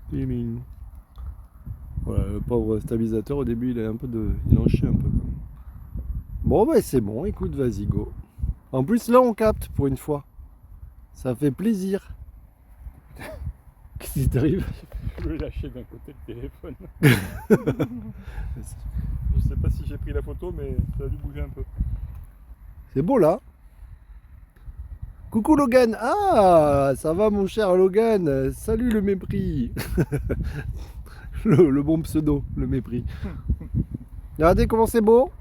Tiling. Voilà, le pauvre stabilisateur au début il a il en chie un peu. Bon bah c'est bon, écoute, vas-y go. En plus là on capte pour une fois. Ça fait plaisir. Qu'est-ce qui t'arrive? Je vais lâcher d'un côté le téléphone. Je sais pas si j'ai pris la photo, mais ça a dû bouger un peu. C'est beau là. Coucou Logan. Ah, ça va mon cher Logan. Salut le mépris. Le bon pseudo, le mépris. Regardez comment c'est beau.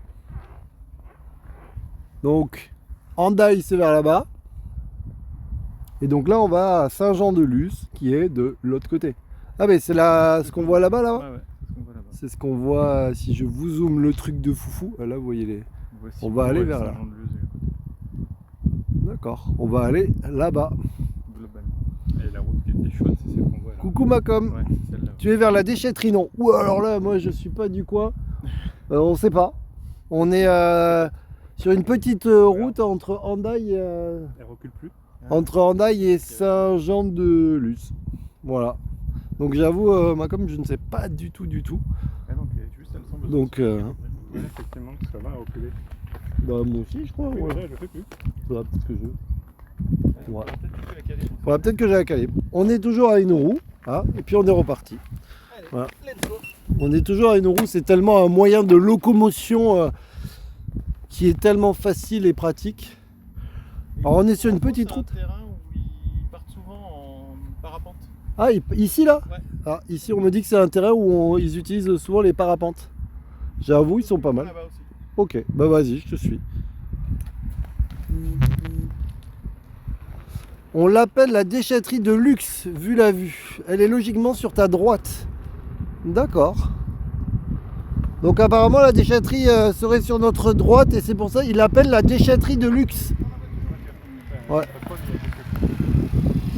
Donc, Hendaye c'est vers là-bas. Et donc là on va à Saint-Jean-de-Luz qui est de l'autre côté. Ah mais c'est là ce qu'on voit là-bas là. Ouais, c'est ce qu'on voit là-bas. C'est ce qu'on voit si je vous zoome le truc de foufou. Là vous voyez les. Voici On va aller vers là. D'accord, on va aller là-bas. Globalement. Et la route qui était chaude, c'est celle qu'on voit là. Coucou Macom. Ouais, celle-là. Tu es vers la déchetterie, non? Ou alors là, moi je suis pas du coin. On sait pas. On est sur une petite route entre Hendaye, Elle recule plus. entre Hendaye et Saint-Jean-de-Luz. Voilà. Donc j'avoue, Macom, je ne sais pas du tout. Ah donc juste elle semble. Donc, ouais, effectivement, ça va reculer. bah moi aussi je crois. Oui, Ouais. voilà, je le fais plus. Faudra peut-être que je. On va peut-être plus la caler. Faudra peut-être que j'ai la caler. On est toujours à une roue, hein, et puis on est reparti. Allez, Voilà. let's go. On est toujours à une roue, c'est tellement un moyen de locomotion qui est tellement facile et pratique. Alors on est sur une petite route. C'est un terrain où ils partent souvent en parapente. Ah, ici là? Ouais. Ah, ici on me dit que c'est un terrain où ils utilisent souvent les parapentes. J'avoue, ils sont pas mal. Là-bas aussi. Ok, bah vas-y, je te suis. On l'appelle la déchetterie de luxe, vu la vue. Elle est logiquement sur ta droite. D'accord. Donc apparemment la déchetterie serait sur notre droite et c'est pour ça qu'il l'appelle la déchetterie de luxe. Ouais.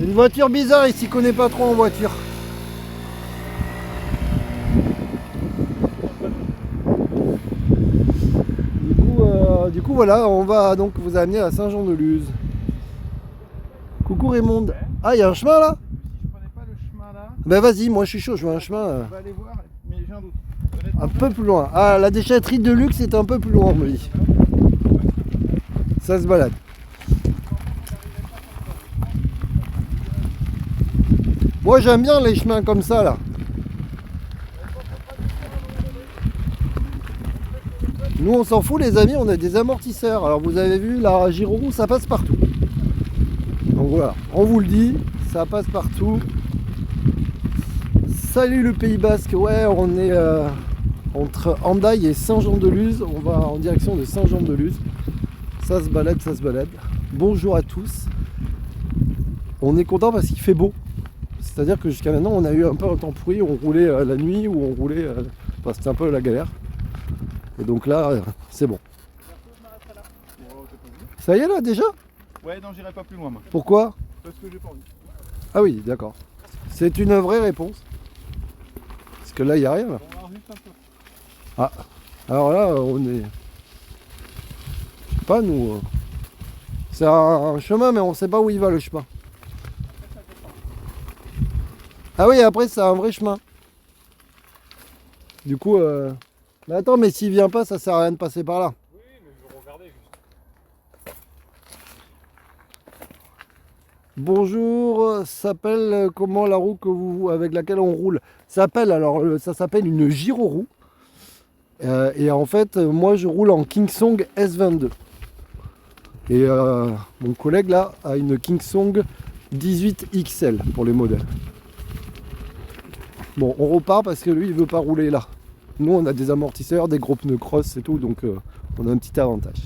Une voiture bizarre, il s'y connaît pas trop en voiture. Du coup voilà, on va donc vous amener à Saint-Jean-de-Luz. Coucou Raymond. Ah, il y a un chemin là? Si je prenais pas le chemin là, Ben vas-y, moi je suis chaud, je veux un chemin on va aller voir, mais j'ai un doute. un peu plus loin. Ah, la déchetterie de luxe est un peu plus loin, on me dit. Ça se balade. Moi j'aime bien les chemins comme ça là. Nous on s'en fout les amis, on a des amortisseurs. Alors vous avez vu la gyro, ça passe partout. Donc voilà, on vous le dit, ça passe partout. Salut le Pays Basque, ouais on est entre Hendaye et Saint-Jean-de-Luz. On va en direction de Saint-Jean-de-Luz. Ça se balade, ça se balade. Bonjour à tous. On est content parce qu'il fait beau. C'est-à-dire que jusqu'à maintenant on a eu un peu un temps pourri, on roulait la nuit ou on roulait, enfin, c'était un peu la galère. Et donc là, c'est bon. Ça y est là déjà? Ouais, non, j'irai pas plus loin moi. Pourquoi? Parce que j'ai pas envie. Ah oui, d'accord. C'est une vraie réponse. Parce que là, il n'y a rien là. On va voir juste un peu. Ah, alors là, on est... Je sais pas, nous... C'est un chemin, mais on sait pas où il va le chemin. Ah oui, après, c'est un vrai chemin. Du coup... Mais attends, mais s'il vient pas, ça sert à rien de passer par là. Oui, mais je vais regarder juste. Bonjour, s'appelle comment la roue que avec laquelle on roule? S'appelle alors ça s'appelle une gyroroue. Et en fait, moi je roule en Kingsong S22. Et mon collègue là a une Kingsong 18XL pour les modèles. Bon, on repart parce que lui il veut pas rouler là. Nous on a des amortisseurs, des gros pneus cross et tout, donc on a un petit avantage.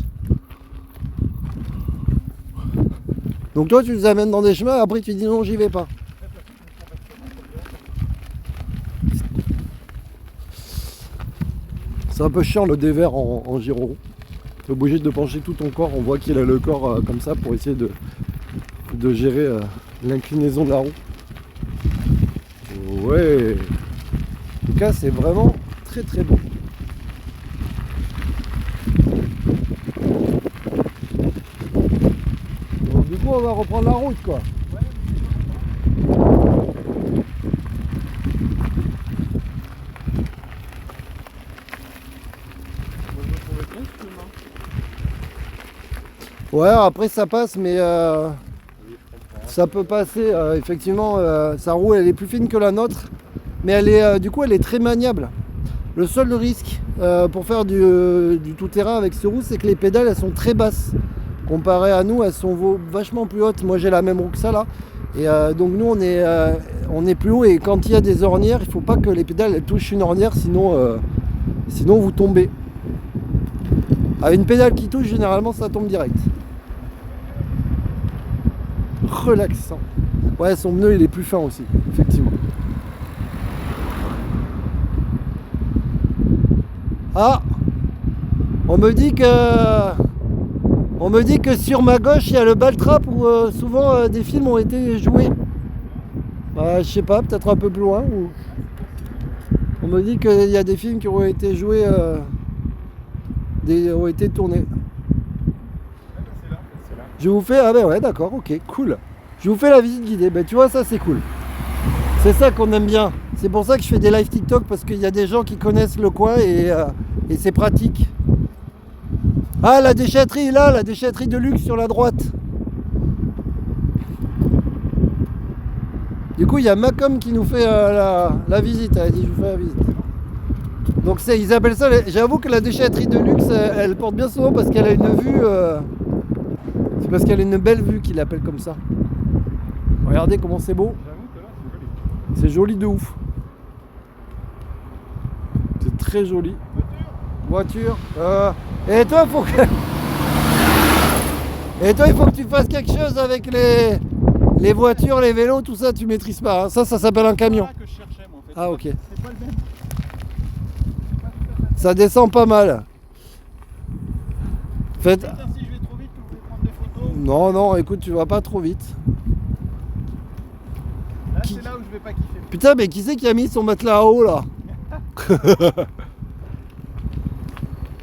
Donc toi tu nous amènes dans des chemins, après tu dis non j'y vais pas. C'est un peu chiant le dévers en gyro. Tu es obligé de pencher tout ton corps, on voit qu'il a le corps comme ça pour essayer de gérer l'inclinaison de la roue. Ouais. En tout cas c'est vraiment très très beau. Donc du coup on va reprendre la route quoi. Ouais, après ça passe, mais Oui, je comprends. ça peut passer. Effectivement, sa roue elle est plus fine que la nôtre, mais elle est, du coup elle est très maniable. Le seul risque pour faire du tout-terrain avec ces roues, c'est que les pédales elles sont très basses. Comparé à nous, elles sont vachement plus hautes. Moi j'ai la même roue que ça là. Et donc nous on est plus haut, et quand il y a des ornières, il faut pas que les pédales elles touchent une ornière, sinon vous tombez. À une pédale qui touche, généralement ça tombe direct. Relaxant. Ouais, son pneu il est plus fin aussi, effectivement. Ah, on me dit que sur ma gauche il y a le Baltrap où souvent des films ont été joués. Bah, je sais pas, peut-être un peu plus loin. On me dit qu'il y a des films qui ont été joués, ont été tournés. C'est là. Je vous fais, ah ben ouais, d'accord, ok, cool. Je vous fais la visite guidée. Ben tu vois, ça c'est cool. C'est ça qu'on aime bien. C'est pour ça que je fais des live TikTok, parce qu'il y a des gens qui connaissent le coin et c'est pratique. Ah, la déchetterie là, la déchetterie de luxe sur la droite. Du coup, il y a Macom qui nous fait la visite. Elle a dit, je vous fais la visite. Donc ils appellent ça, j'avoue que la déchetterie de luxe, elle porte bien son nom parce qu'elle a une vue. C'est parce qu'elle a une belle vue qu'ils l'appellent comme ça. Regardez comment c'est beau. J'avoue que là, c'est joli. C'est joli de ouf. C'est très joli. Voiture. Et toi, il faut que tu fasses quelque chose avec les voitures, les vélos, tout ça, tu maîtrises pas. Hein. Ça s'appelle un camion. C'est ça que je cherchais, moi, en fait. Ah, ok. C'est pas le même. Ça descend pas mal. Faites... Putain, si je vais trop vite, vous voulez prendre des photos. Non, non, écoute, tu vas pas trop vite. Là, Qui- c'est là où je vais pas kiffer. Putain, mais qui c'est qui a mis son matelas à eau là?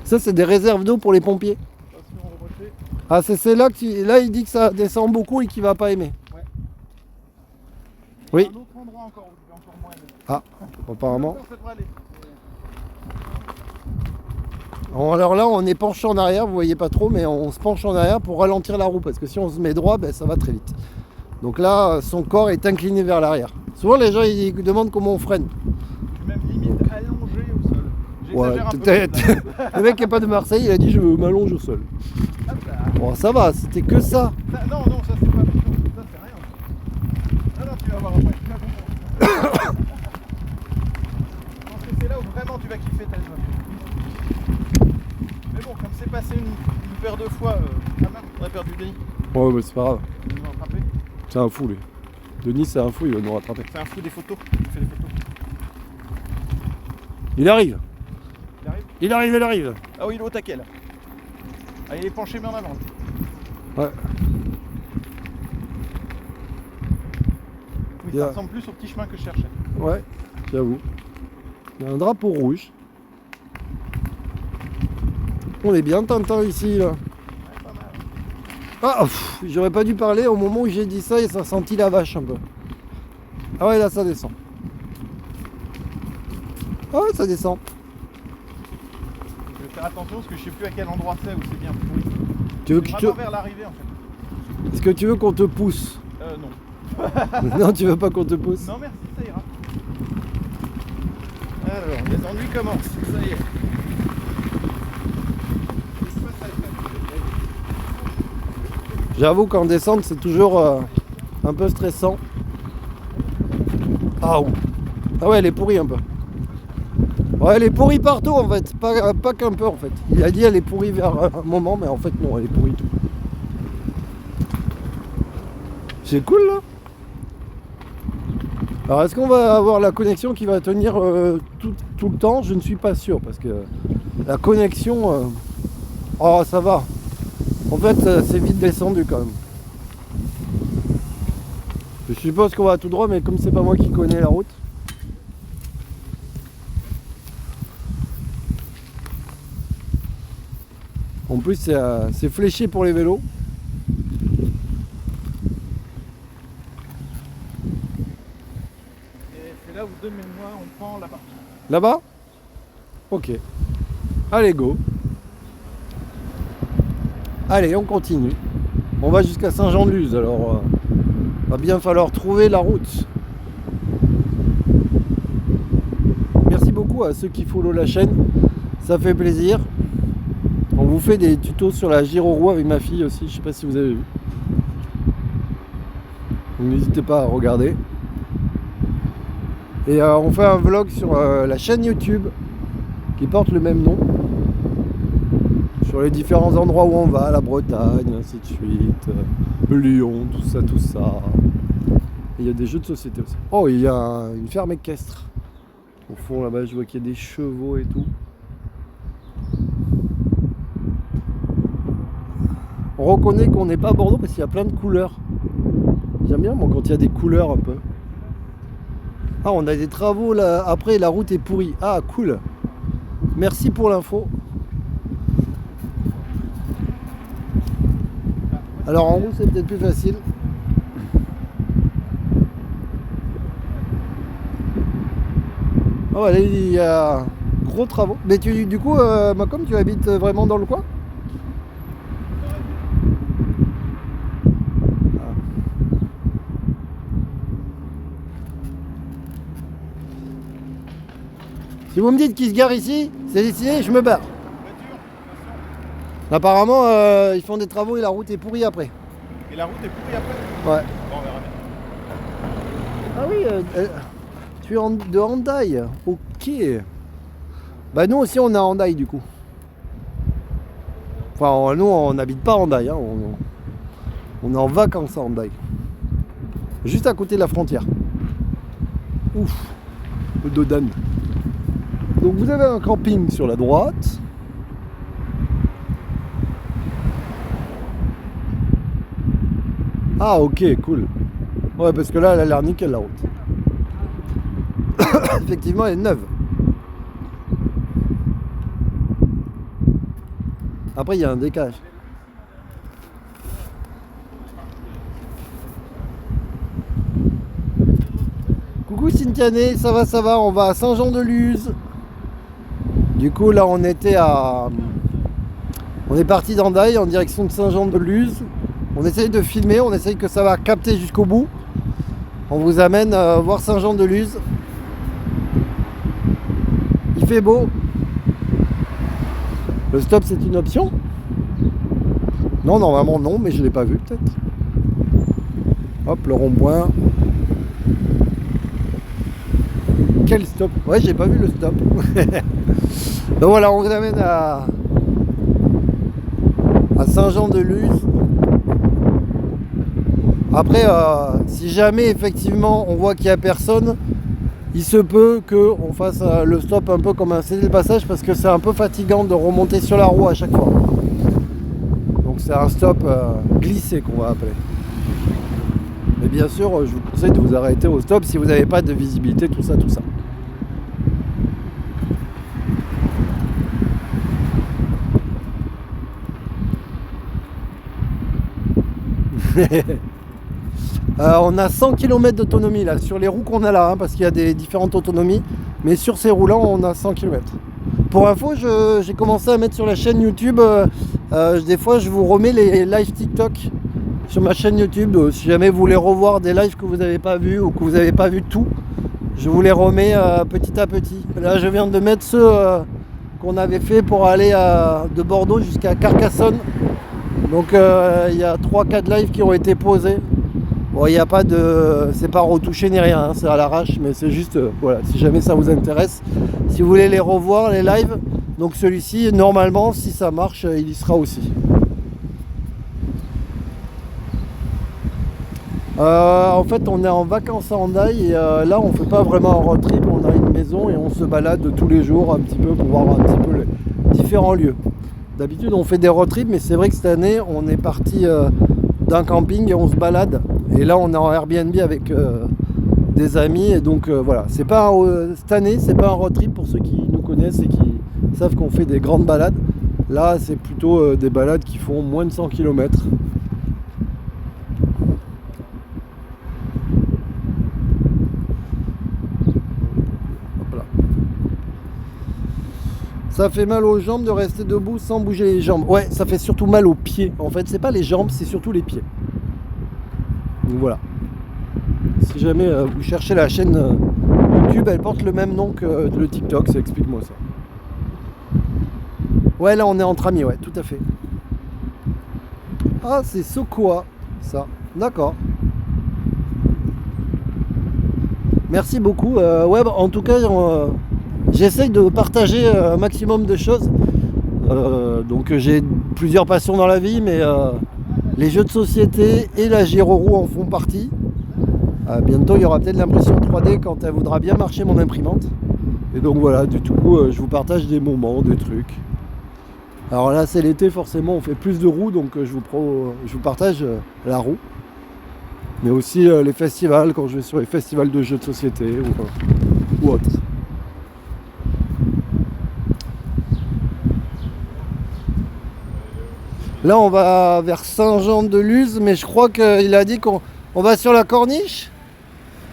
Ça, c'est des réserves d'eau pour les pompiers. Attention, remontée. Ah, c'est là que là, il dit que ça descend beaucoup et qu'il va pas aimer. Ouais. Oui. Un autre endroit encore où je vais encore moins aimer. Ah, apparemment. Encore, ça devrait aller. Alors là, on est penché en arrière, vous voyez pas trop, mais on se penche en arrière pour ralentir la roue, parce que si on se met droit, ben, ça va très vite. Donc là, son corps est incliné vers l'arrière. Souvent, les gens ils demandent comment on freine. Je suis même limite allongé au sol. Ouais, J'exagère un peu. peut-être. Le mec qui est pas de Marseille, il a dit je m'allonge au sol. Hop là. Bon, ça va, c'était que ça. Non, non, ça c'est pas méchant. Ça c'est rien. Ah non, tu vas voir après. Tu vas comprendre. Je pense que c'est là où vraiment tu vas kiffer ta zone. Mais bon, comme c'est passé une paire de fois, on a perdu Denis. Ouais, mais c'est pas grave. Il nous a rattrapé. C'est un fou, lui. Denis, c'est un fou, il va nous rattraper. C'est un fou des photos. Il fait des photos. Il arrive. Il arrive. Il arrive, il arrive. Ah oui, il est au taquet là. Ah, il est penché mais en avant. Ouais. Oui, Bien. ça ressemble plus au petit chemin que je cherchais. Ouais, j'avoue. Il y a un drapeau rouge. On est bien Tintin ici, là. Ouais, pas mal. Ah, j'aurais pas dû parler au moment où j'ai dit ça et ça sentit la vache un peu. Ah ouais, là ça descend. Ah ouais, ça descend. Je vais faire attention parce que je sais plus à quel endroit c'est où c'est bien pourri. Tu veux que je Vraiment te... vers l'arrivée en fait. Est-ce que tu veux qu'on te pousse? Non. Non, tu veux pas qu'on te pousse? Non merci, ça ira. Alors, les ennuis commencent, ça y est. J'avoue qu'en descente, c'est toujours un peu stressant. Ah, ouh. Ah ouais, elle est pourrie un peu. Ouais, elle est pourrie partout en fait, pas qu'un peu en fait. Il a dit elle est pourrie vers un moment, mais en fait non, elle est pourrie tout. C'est cool là. Alors est-ce qu'on va avoir la connexion qui va tenir tout le temps? Je ne suis pas sûr parce que la connexion... Oh ça va. En fait c'est vite descendu quand même. Je suppose qu'on va tout droit, mais comme c'est pas moi qui connais la route. En plus c'est fléché pour les vélos. Et c'est là où de mémoire on prend là-bas. Là-bas? Ok. Allez, go. Allez, on continue. On va jusqu'à Saint-Jean-de-Luz, alors va bien falloir trouver la route. Merci beaucoup à ceux qui follow la chaîne, ça fait plaisir. On vous fait des tutos sur la gyro-roue avec ma fille aussi, je sais pas si vous avez vu. Donc n'hésitez pas à regarder. Et on fait un vlog sur la chaîne YouTube qui porte le même nom. Sur les différents endroits où on va, la Bretagne, ainsi de suite, Lyon, tout ça, tout ça. Et il y a des jeux de société aussi. Oh, il y a une ferme équestre. Au fond là-bas, je vois qu'il y a des chevaux et tout. On reconnaît qu'on n'est pas à Bordeaux parce qu'il y a plein de couleurs. J'aime bien moi quand il y a des couleurs un peu. Ah, on a des travaux là. Après, la route est pourrie. Ah, cool. Merci pour l'info. Alors en route c'est peut-être plus facile. Oh là il y a gros travaux. Mais du coup Macom, tu habites vraiment dans le coin? Ah. Si vous me dites qu'il se gare ici, c'est décidé, je me barre. Apparemment, ils font des travaux et la route est pourrie après. Et la route est pourrie après? Ouais. Bon, on verra bien. Ah oui, tu es de Hendaye. Ok. Bah nous aussi on est à Hendaye du coup. Enfin nous on n'habite pas à Hendaye, hein. On est en vacances à Hendaye. Juste à côté de la frontière. Ouf, le Dodan. Donc vous avez un camping sur la droite. Ah ok, cool. Ouais, parce que là, elle a l'air nickel la route. Effectivement, elle est neuve. Après, il y a un décalage. Coucou Cynthiané, ça va, on va à Saint-Jean-de-Luz. Du coup, là, on est parti d'Hendaye en direction de Saint-Jean-de-Luz. On essaye de filmer, on essaye que ça va capter jusqu'au bout. On vous amène voir Saint-Jean-de-Luz. Il fait beau. Le stop c'est une option? Non, normalement non, mais je ne l'ai pas vu peut-être. Hop, le rond-point. Quel stop? Ouais, j'ai pas vu le stop. Donc voilà, on vous amène à Saint-Jean-de-Luz. Après, si jamais effectivement on voit qu'il n'y a personne, il se peut qu'on fasse le stop un peu comme un cédé de passage parce que c'est un peu fatigant de remonter sur la roue à chaque fois. Donc c'est un stop glissé qu'on va appeler. Mais bien sûr, je vous conseille de vous arrêter au stop si vous n'avez pas de visibilité, tout ça, tout ça. On a 100 km d'autonomie là sur les roues qu'on a là, hein, parce qu'il y a des différentes autonomies, mais sur ces roues là on a 100 km. Pour info, j'ai commencé à mettre sur la chaîne YouTube, des fois je vous remets les lives TikTok sur ma chaîne YouTube, si jamais vous voulez revoir des lives que vous n'avez pas vu ou que vous n'avez pas vu tout, je vous les remets petit à petit. Là je viens de mettre ceux qu'on avait fait pour aller de Bordeaux jusqu'à Carcassonne. Donc il y a 3-4 lives qui ont été posés. Bon, il n'y a pas de... c'est pas retouché ni rien, hein, c'est à l'arrache, mais c'est juste, voilà, si jamais ça vous intéresse. Si vous voulez les revoir, les lives, donc celui-ci, normalement, si ça marche, il y sera aussi. En fait, on est en vacances à Hendaye et là, on fait pas vraiment un road trip, on a une maison et on se balade tous les jours un petit peu pour voir un petit peu les différents lieux. D'habitude, on fait des road trips, mais c'est vrai que cette année, on est parti d'un camping et on se balade. Et là, on est en Airbnb avec des amis et donc voilà. C'est pas cette année, c'est pas un road trip pour ceux qui nous connaissent et qui savent qu'on fait des grandes balades. Là, c'est plutôt des balades qui font moins de 100 km. Ça fait mal aux jambes de rester debout sans bouger les jambes. Ouais, ça fait surtout mal aux pieds. En fait, c'est pas les jambes, c'est surtout les pieds. Donc voilà. Si jamais vous cherchez la chaîne YouTube, elle porte le même nom que le TikTok, ça explique-moi ça. Ouais, là on est entre amis, ouais, tout à fait. Ah, c'est Sokoa, ça. D'accord. Merci beaucoup. Ouais, bah, en tout cas, j'essaye de partager un maximum de choses. Donc j'ai plusieurs passions dans la vie, mais les jeux de société et la gyro-roue en font partie. Bientôt, il y aura peut-être l'impression 3D quand elle voudra bien marcher, mon imprimante. Et donc voilà, du coup, je vous partage des moments, des trucs. Alors là, c'est l'été, forcément, on fait plus de roues, donc je vous partage la roue. Mais aussi les festivals, quand je vais sur les festivals de jeux de société ou autres. Là, on va vers Saint-Jean-de-Luz, mais je crois qu'il a dit qu'on va sur la corniche.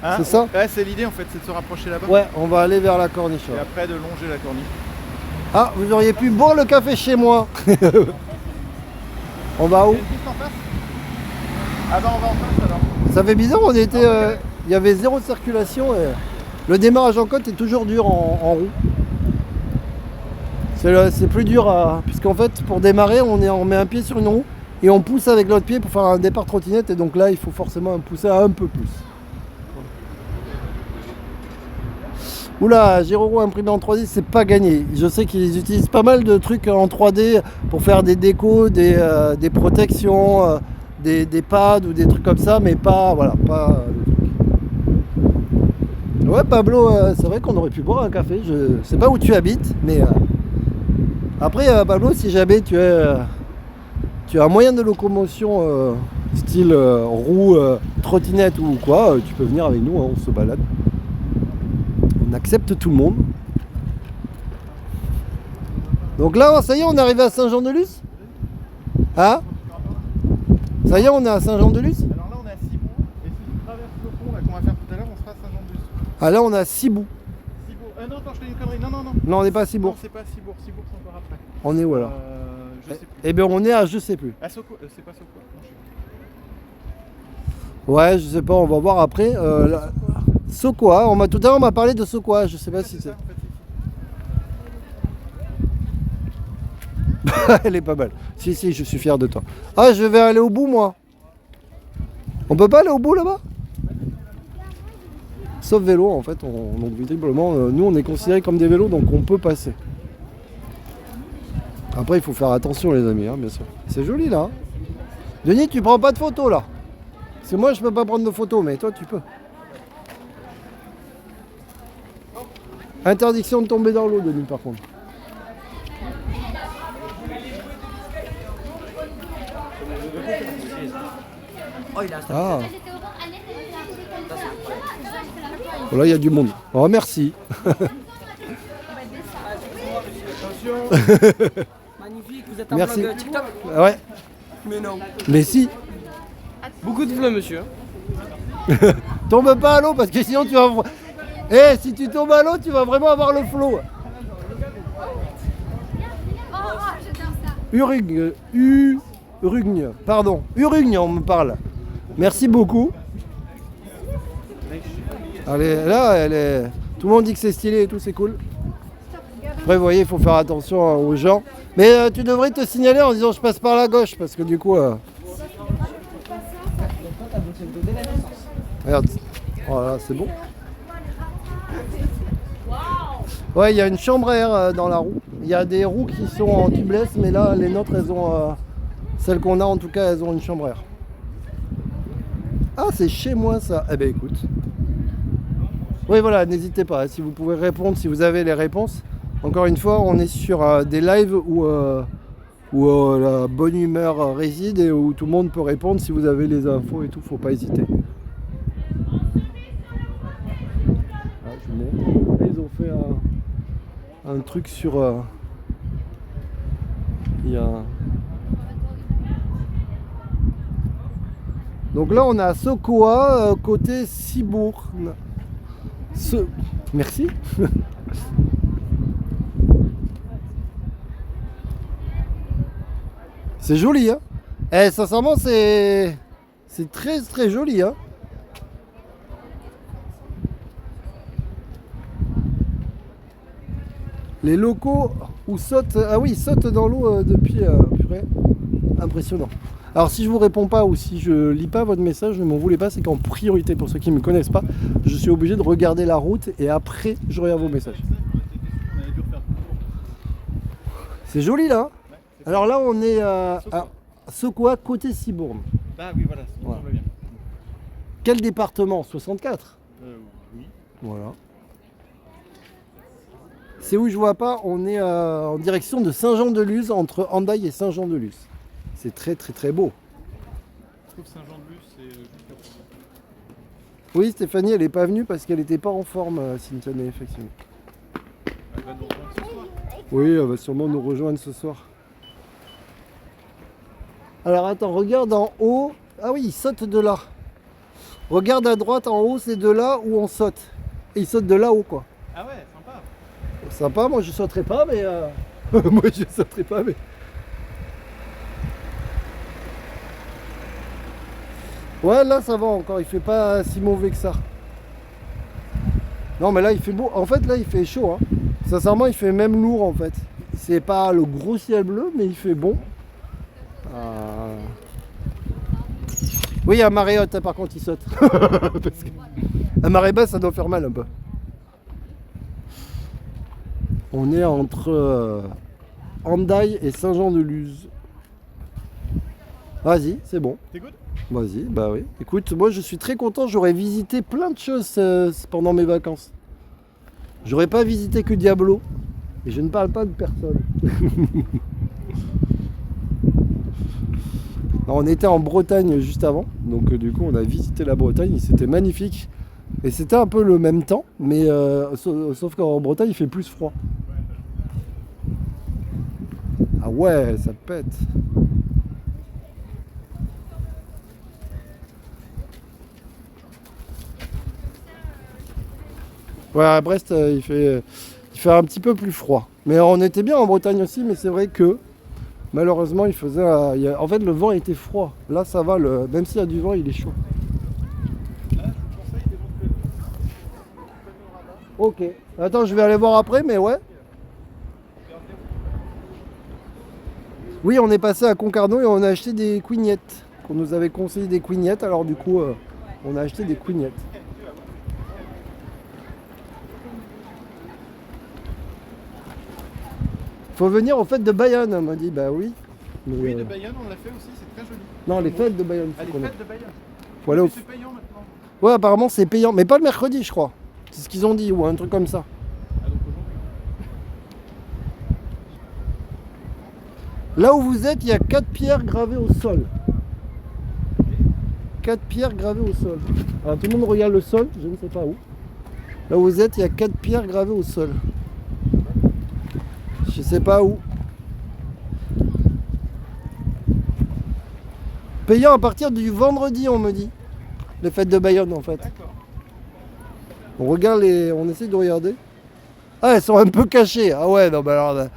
Hein, c'est ça? Ouais, c'est l'idée en fait, c'est de se rapprocher là-bas. Ouais, on va aller vers la corniche. Et Ouais. après de longer la corniche. Ah, vous auriez pu boire le café chez moi. On va où? Il y a une piste en face? Ah bah on va en face alors. Ça fait bizarre, on était, il y avait zéro circulation et le démarrage en côte est toujours dur en roue. C'est plus dur puisqu'en fait pour démarrer on met un pied sur une roue et on pousse avec l'autre pied pour faire un départ trottinette et donc là il faut forcément pousser un peu plus. Oula, gyro-roue imprimé en 3D, c'est pas gagné. Je sais qu'ils utilisent pas mal de trucs en 3D pour faire des décos, des protections, des pads ou des trucs comme ça, mais pas, voilà, pas le truc. Ouais, Pablo, c'est vrai qu'on aurait pu boire un café. Je sais pas où tu habites, mais après, Pablo, si jamais tu as un moyen de locomotion style roue, trottinette ou quoi, tu peux venir avec nous, hein, on se balade. On accepte tout le monde. Donc là, ça y est, on est arrivé à Saint-Jean-de-Luz. Hein? Ça y est, on est à Saint-Jean-de-Luz. Alors là on est à Cibourg, et si tu traverses le pont là qu'on va faire tout à l'heure, on sera à Saint-Jean-de-Luz. Ah là, on est à Cibourg. Cibourg. Non, attends, je t'ai dit une connerie. Non. Non, on n'est pas à Cibourg. Non, c'est pas Cibourg. Cibourg, c'est encore après. On est où alors? Je sais plus. Eh bien, on est à je sais plus. À Soko, c'est pas Soko. Non, je sais plus. Ouais, je sais pas, on va voir après. Sokoa, tout à l'heure on m'a parlé de Sokoa, je sais pas si c'est. ça, en fait, Elle est pas mal. Si, je suis fier de toi. Ah, je vais aller au bout moi. On peut pas aller au bout là-bas? Sauf vélo en fait, donc visiblement, nous on est considérés comme des vélos donc on peut passer. Après il faut faire attention les amis, hein, bien sûr. C'est joli là. Hein. Denis, tu prends pas de photos là? Parce que moi je peux pas prendre de photos, mais toi tu peux. Interdiction de tomber dans l'eau, Denis, par contre. Ah. Voilà, il y a du monde. Oh, merci. Magnifique, vous êtes un Merci. blog TikTok? Ouais. Mais non. Mais si. Beaucoup de fleurs, monsieur. Tombe pas à l'eau parce que sinon tu vas. Eh, si tu tombes à l'eau, tu vas vraiment avoir le flot. Urugne, pardon. Urugne, on me parle. Merci beaucoup. Allez, là, tout le monde dit que c'est stylé et tout, c'est cool. Après, vous voyez, il faut faire attention aux gens. Mais tu devrais te signaler en disant je passe par la gauche parce que du coup. Regarde. Voilà, c'est bon. Ouais, il y a une chambre à air dans la roue. Il y a des roues qui sont en tubeless, mais là, les nôtres, elles ont. Celles qu'on a, en tout cas, elles ont une chambre à air. Ah, c'est chez moi ça. Eh ben écoute. Oui, voilà, n'hésitez pas. Si vous pouvez répondre, si vous avez les réponses. Encore une fois, on est sur des lives où la bonne humeur réside et où tout le monde peut répondre. Si vous avez les infos et tout, faut pas hésiter. Ah, je vous montre. Ils ont fait un truc sur. Il y a. Donc là, on est à Sokoa, côté Cibourg. Merci. C'est joli, hein. Eh, sincèrement, c'est très très joli, hein. Les locaux où sautent... Ah oui, ils sautent dans l'eau depuis... purée. Impressionnant. Alors si je vous réponds pas ou si je lis pas votre message, ne m'en voulez pas, c'est qu'en priorité, pour ceux qui ne me connaissent pas, je suis obligé de regarder la route et après je regarde vos messages. C'est joli là. Alors là on est à Sokoa, côté Cibourne. Bah oui, voilà, ça Voilà. me bien. Quel département? 64. Oui. Voilà. C'est où je vois pas, on est en direction de Saint-Jean-de-Luz, entre Hendaye et Saint-Jean-de-Luz. C'est très très très beau. Je trouve Saint-Jean-de-Luz, c'est juste après. Oui, Stéphanie, elle n'est pas venue parce qu'elle n'était pas en forme, Cynthia, effectivement. Elle va nous rejoindre ce soir. Oui, elle va sûrement nous rejoindre ce soir. Alors attends, regarde en haut. Ah oui, il saute de là. Regarde à droite, en haut, c'est de là où on saute. Et il saute de là-haut, quoi. Ah ouais, sympa. Sympa, moi je sauterai pas, mais... moi je sauterai pas, mais... Ouais, là ça va encore, il fait pas si mauvais que ça. Non, mais là il fait beau. En fait, là il fait chaud, hein. Sincèrement, il fait même lourd, en fait. C'est pas le gros ciel bleu, mais il fait bon. Oui, à marée haute, hein, par contre, il saute. Parce que... à marée basse, ça doit faire mal un peu. On est entre Hendaye et Saint-Jean-de-Luz. Vas-y, c'est bon. T'es good? Vas-y, bah oui. Écoute, moi je suis très content, j'aurais visité plein de choses pendant mes vacances. J'aurais pas visité que Diablo. Et je ne parle pas de personne. Alors, on était en Bretagne juste avant, donc du coup on a visité la Bretagne et c'était magnifique. Et c'était un peu le même temps, mais sauf qu'en Bretagne il fait plus froid. Ah ouais, ça pète. Ouais, à Brest il fait un petit peu plus froid. Mais on était bien en Bretagne aussi, mais c'est vrai que malheureusement il faisait... en fait le vent était froid. Là ça va, même s'il y a du vent il est chaud. Ok. Attends, je vais aller voir après, mais ouais. Oui, on est passé à Concarneau et on a acheté des couignettes. On nous avait conseillé des couignettes, alors du coup, on a acheté des couignettes. Faut venir aux fêtes de Bayonne, on m'a dit. Bah oui. Mais, Oui, de Bayonne, on l'a fait aussi, c'est très joli. non, les fêtes de Bayonne. Ah, les faut qu'on aille. fêtes de Bayonne. Faut aller au- C'est payant maintenant. Ouais, apparemment c'est payant, mais pas le mercredi, je crois. C'est ce qu'ils ont dit, ou un truc comme ça. Ah, donc aujourd'hui. Là où vous êtes, il y a 4 pierres gravées au sol. 4 pierres gravées au sol. Alors tout le monde regarde le sol, je ne sais pas où. Là où vous êtes, il y a 4 pierres gravées au sol. Je sais pas où. Payant à partir du vendredi, on me dit. Les fêtes de Bayonne, en fait. D'accord. On regarde on essaie de regarder. Ah, elles sont un peu cachées. Ah ouais, non, bah alors là.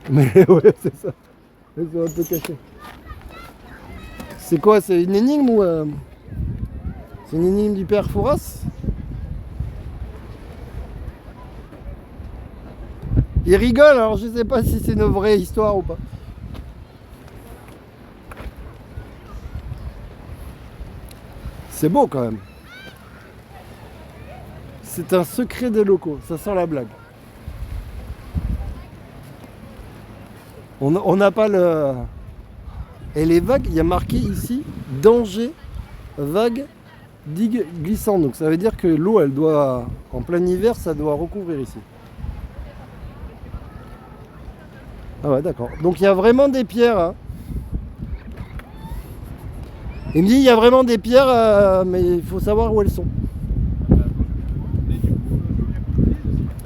Mais ouais, c'est ça. Elles sont un peu cachées. C'est quoi? C'est une énigme ou c'est une énigme du père Fouras? Il rigole, alors je sais pas si c'est une vraie histoire ou pas. C'est beau quand même. C'est un secret des locaux, ça sent la blague. On n'a pas le... Et les vagues, il y a marqué ici, danger, vague, digue glissante. Donc ça veut dire que l'eau, elle doit, en plein hiver, ça doit recouvrir ici. Ah ouais, d'accord. Donc il y a vraiment des pierres. Hein. Il me dit, il y a vraiment des pierres, mais il faut savoir où elles sont.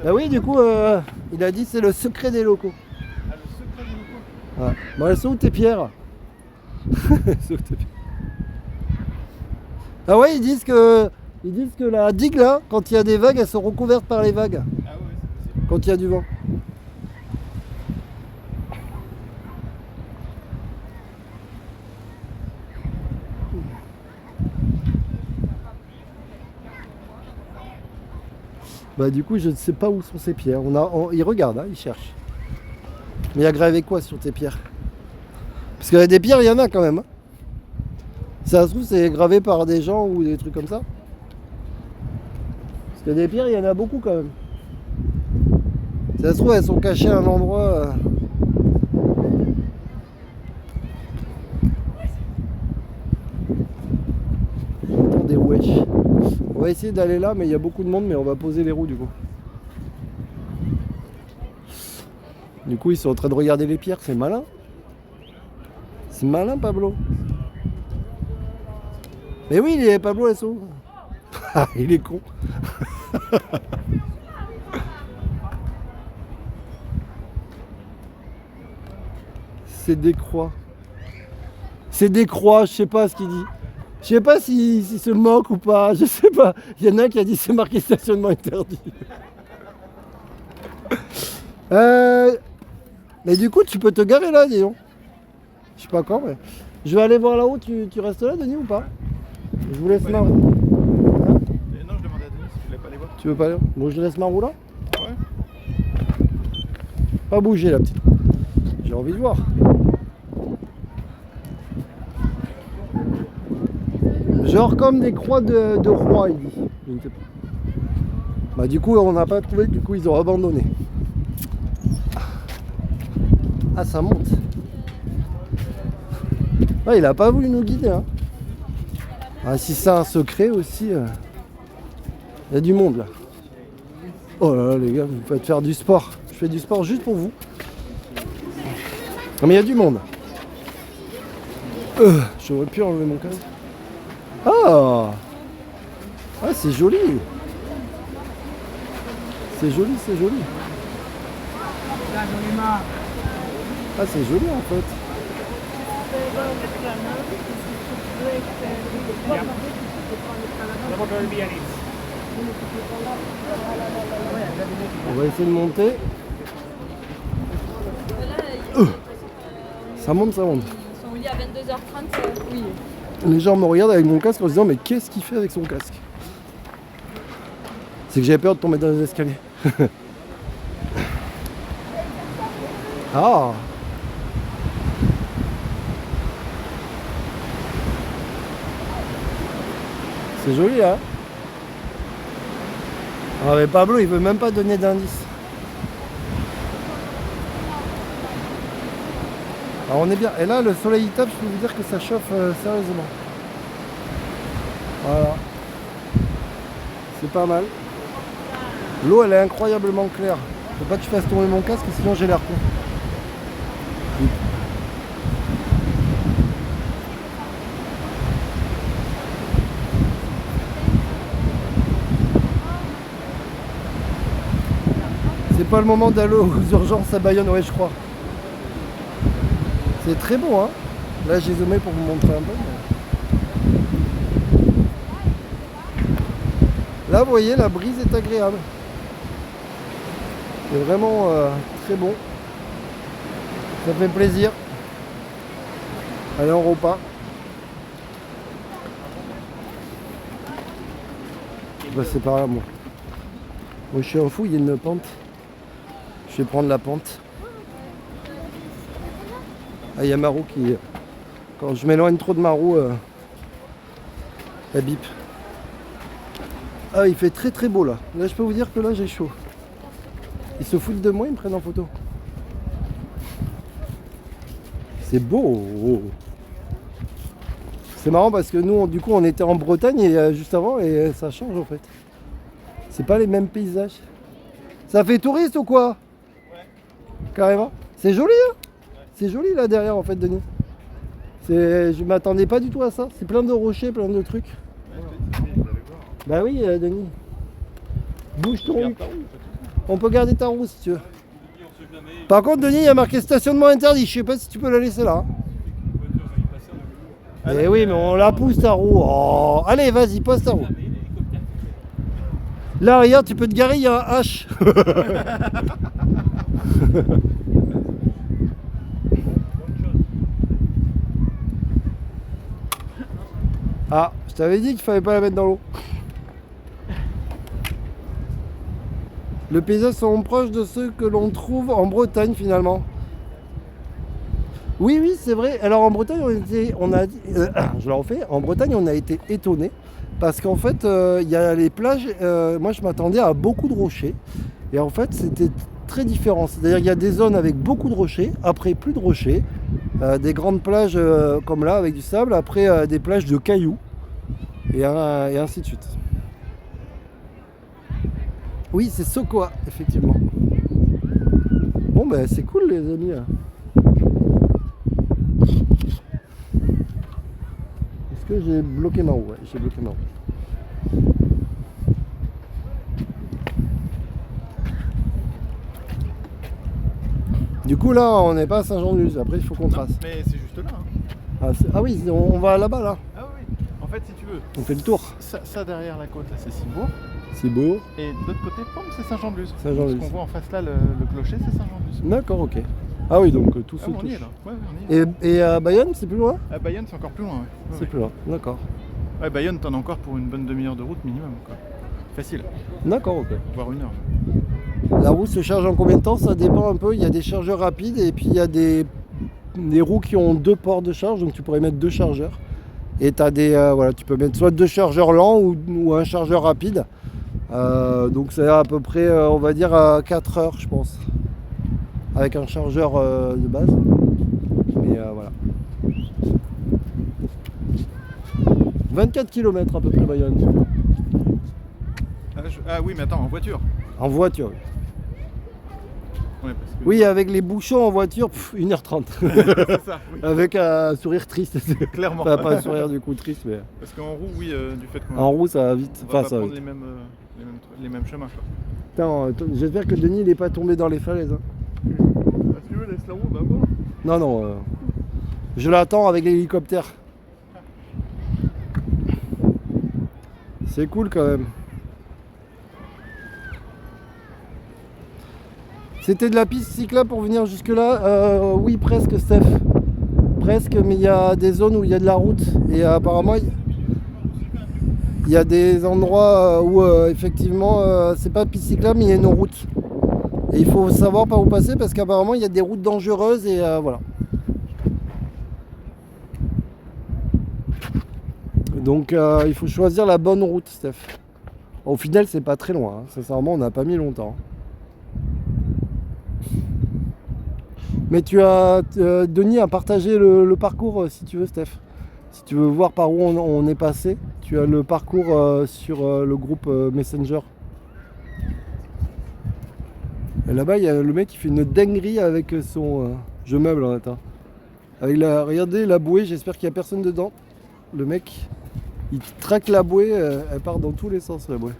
Bah oui, du coup, il a dit c'est le secret des locaux. Ah, le secret des locaux. Ah. Bon, elles sont où tes pierres? Elles sont où tes pierres? Ah ouais, ils disent que la digue là, quand il y a des vagues, elles sont recouvertes par les vagues. Ah ouais, c'est possible. Quand il y a du vent. Bah du coup je ne sais pas où sont ces pierres. Il regarde, hein, il cherche. Mais il y a gravé quoi sur tes pierres? Parce que des pierres il y en a quand même. Hein. Ça se trouve c'est gravé par des gens ou des trucs comme ça. Parce que des pierres il y en a beaucoup quand même. Ça se trouve elles sont cachées à un endroit. J'entends des wesh. On va essayer d'aller là mais il y a beaucoup de monde mais on va poser les roues du coup. Du coup ils sont en train de regarder les pierres, c'est malin. C'est malin Pablo. Mais oui il est Pablo SO. Ah il est con. C'est des croix. C'est des croix, je sais pas ce qu'il dit. Je sais pas s'il se moque ou pas, je sais pas. Il y en a un qui a dit c'est marqué stationnement interdit. Mais du coup tu peux te garer là, dis donc. Je sais pas quand, mais. Je vais aller voir là-haut, tu restes là Denis ou pas? Je vous laisse ma roue. Non, je demandais à Denis si je voulais pas les voir. Tu veux pas aller? Bon je laisse ma roue là? Ouais. Pas bouger la petite. J'ai envie de voir. Genre comme des croix de roi, il dit. Je ne sais pas. Bah du coup on n'a pas trouvé, du coup ils ont abandonné. Ah ça monte. Ah, il a pas voulu nous guider. Hein. Ah, si c'est un secret aussi, il y a du monde là. Oh là là les gars, vous faites faire du sport. Je fais du sport juste pour vous. Non mais il y a du monde. J'aurais pu enlever mon casque. Ah, ah c'est joli. C'est joli, c'est joli. Ah c'est joli en fait. On va essayer de monter. Ça monte, ça monte. Ils sont au lit à 22h30, oui. Les gens me regardent avec mon casque en se disant mais qu'est-ce qu'il fait avec son casque? C'est que j'avais peur de tomber dans les escaliers. Ah, c'est joli hein. Ah mais Pablo il veut même pas donner d'indice. Alors on est bien. Et là le soleil il tape, je peux vous dire que ça chauffe sérieusement. Voilà. C'est pas mal. L'eau elle est incroyablement claire. Faut pas que je fasse tomber mon casque sinon j'ai l'air con. C'est pas le moment d'aller aux urgences à Bayonne, ouais je crois. C'est très beau hein. Là j'ai zoomé pour vous montrer un peu. Mais... Là vous voyez la brise est agréable. C'est vraiment très bon. Ça fait plaisir. Allez on repart. Bah, c'est par là moi. Moi je suis un fou, il y a une pente. Je vais prendre la pente. Ah, il y a ma roue qui... Quand je m'éloigne trop de ma roue, elle bip. Ah, il fait très très beau là. Là, je peux vous dire que là, j'ai chaud. Ils se foutent de moi, ils me prennent en photo. C'est beau. C'est marrant parce que nous, du coup, on était en Bretagne et, juste avant et ça change en fait. C'est pas les mêmes paysages. Ça fait touriste ou quoi? Carrément. C'est joli hein. C'est joli là derrière en fait Denis. Je m'attendais pas du tout à ça. C'est plein de rochers, plein de trucs. Bah oui Denis. Bouge ton roue. On peut garder ta roue si tu veux. Par contre Denis il y a marqué stationnement interdit. Je sais pas si tu peux la laisser là. Eh oui mais on la pousse ta roue. Oh. Allez vas-y pose ta roue. Là regarde tu peux te garer, il y a un H. Ah, je t'avais dit qu'il fallait pas la mettre dans l'eau. Le paysage sont proches de ceux que l'on trouve en Bretagne finalement. Oui, oui, c'est vrai. Alors en Bretagne, je le refais. En Bretagne, on a été étonnés parce qu'en fait, il y a les plages. Moi, je m'attendais à beaucoup de rochers, et en fait, c'était très différent. C'est-à-dire, il y a des zones avec beaucoup de rochers, après plus de rochers, des grandes plages comme là avec du sable, après des plages de cailloux, et ainsi de suite. Oui, c'est Sokoa, effectivement. Bon, ben, c'est cool, les amis. Est-ce que j'ai bloqué ma roue? Ouais, j'ai bloqué ma roue. Du coup, là, on n'est pas à Saint-Jean-de-Luz. Après, il faut qu'on trace. Mais c'est juste là. Hein. Ah oui, on va là-bas, là. Ah oui. En fait, si tu veux. On fait le tour. Ça derrière la côte, là, c'est Cibourg. C'est beau. Et de l'autre côté, c'est Saint-Jean-de-Luz. Saint-Jean-de-Luz. Ce qu'on voit en face là, le clocher, c'est Saint-Jean-de-Luz. D'accord, ok. Ah oui, donc tout se on y touche. est là. Ouais, on y est. Et à Bayonne, c'est plus loin? À Bayonne, c'est encore plus loin. Ouais. C'est plus loin, d'accord. Ouais, Bayonne, t'en as encore pour une bonne demi-heure de route minimum, quoi. Facile. D'accord, ok. Voire une heure. La roue se charge en combien de temps? Ça dépend un peu. Il y a des chargeurs rapides et puis il y a des roues qui ont 2 ports de charge, donc tu pourrais mettre 2 chargeurs. Et tu as voilà, tu peux mettre soit 2 chargeurs lents ou un chargeur rapide. Donc c'est à peu près, on va dire, à 4 heures, je pense, avec un chargeur de base. Mais voilà. 24 km à peu près Bayonne. Ah oui, mais attends, en voiture. En voiture. Ouais, parce que... Oui, avec les bouchons en voiture, 1h30. c'est ça, oui. Avec un sourire triste. Clairement. Enfin, pas un sourire du coup triste, mais Parce qu'en roue, oui, du fait qu'on en roue ça va vite. on va Enfin, pas ça va prendre vite. les mêmes chemins, quoi. Attends, j'espère que Denis n'est pas tombé dans les falaises. Hein. Si tu veux, laisse la roue, bah bon. Non, non. Je l'attends avec l'hélicoptère. C'est cool quand même. C'était de la piste cyclable pour venir jusque là? Oui, presque, Steph. Presque, mais il y a des zones où il y a de la route. Et apparemment, il y a des endroits où effectivement, c'est pas piste cyclable, mais il y a une route. Et il faut savoir par où passer parce qu'apparemment, il y a des routes dangereuses et voilà. Donc il faut choisir la bonne route, Steph. Au final, c'est pas très loin. Hein. Sincèrement, on n'a pas mis longtemps. Mais Denis a partagé le parcours si tu veux, Steph. Si tu veux voir par où on est passé, tu as le parcours sur le groupe Messenger. Et là-bas, il y a le mec qui fait une dinguerie avec son jeu meuble en attend. Regardez la bouée, j'espère qu'il n'y a personne dedans. Le mec, il traque la bouée, elle part dans tous les sens la bouée.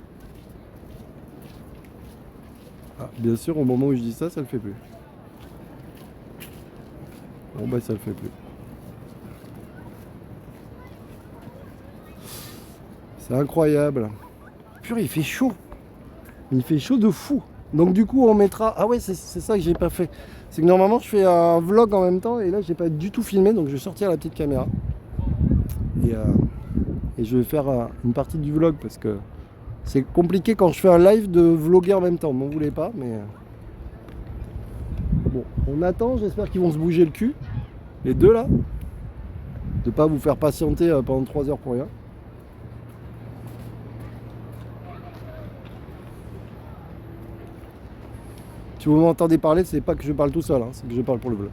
Ah, bien sûr, au moment où je dis ça, ça le fait plus. Bon bah ça le fait plus. C'est incroyable. Purée, il fait chaud. Il fait chaud de fou. Donc du coup on mettra... Ah ouais, c'est ça que j'ai pas fait. C'est que normalement je fais un vlog en même temps et là j'ai pas du tout filmé, donc je vais sortir la petite caméra. Et je vais faire une partie du vlog parce que c'est compliqué quand je fais un live de vlogger en même temps. M'en voulez pas, mais... Bon, on attend, j'espère qu'ils vont se bouger le cul. Les deux là. De pas vous faire patienter pendant 3 heures pour rien. Si vous m'entendez parler, c'est pas que je parle tout seul, hein, c'est que je parle pour le vlog.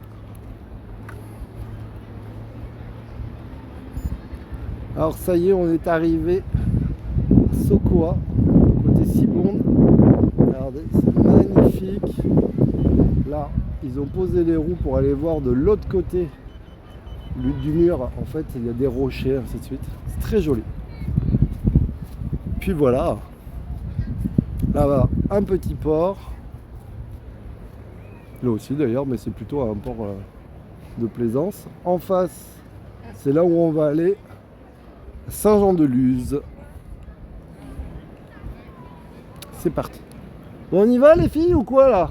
Alors ça y est, on est arrivé à Sokoa, côté Cibourne. Regardez, c'est magnifique. Là, ils ont posé les roues pour aller voir de l'autre côté du mur. En fait, il y a des rochers, ainsi de suite. C'est très joli. Puis voilà. Là-bas, un petit port. Là aussi d'ailleurs, mais c'est plutôt un port de plaisance. En face, c'est là où on va aller. Saint-Jean-de-Luz. C'est parti. Bon, on y va les filles ou quoi là?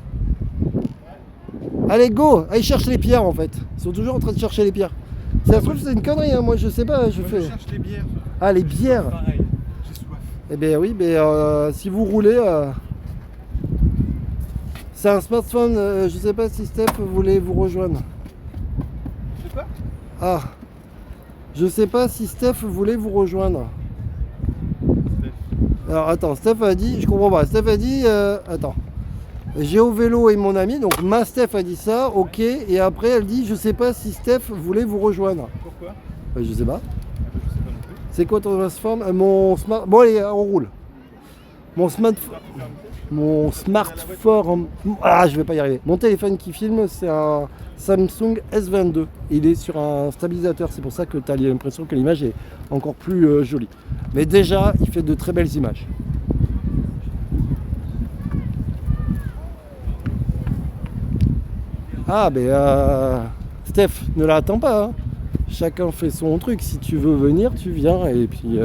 Allez go! Allez chercher les pierres en fait. Ils sont toujours en train de chercher les pierres. Ça se trouve c'est une connerie, hein. Moi je sais pas, je fais. Je cherche les bières. Ah les bières! Pareil, j'ai soif. Eh bien oui, mais si vous roulez, C'est un smartphone, je sais pas si Steph voulait vous rejoindre. C'est quoi? Ah, je sais pas si Steph voulait vous rejoindre. Alors attends, Steph a dit, je comprends pas. Steph a dit, attends, Géo Vélo est mon ami, donc ma Steph a dit ça, ok. Et après elle dit, je sais pas si Steph voulait vous rejoindre. Pourquoi? Je sais pas. Je sais pas non plus. C'est quoi ton smartphone? Mon smart. Bon allez, on roule. Mon smartphone. Ah, je vais pas y arriver. Mon téléphone qui filme, c'est un Samsung S22. Il est sur un stabilisateur, c'est pour ça que tu as l'impression que l'image est encore plus jolie. Mais déjà, il fait de très belles images. Ah, Steph, ne l'attends pas. Hein. Chacun fait son truc. Si tu veux venir, tu viens. Et puis,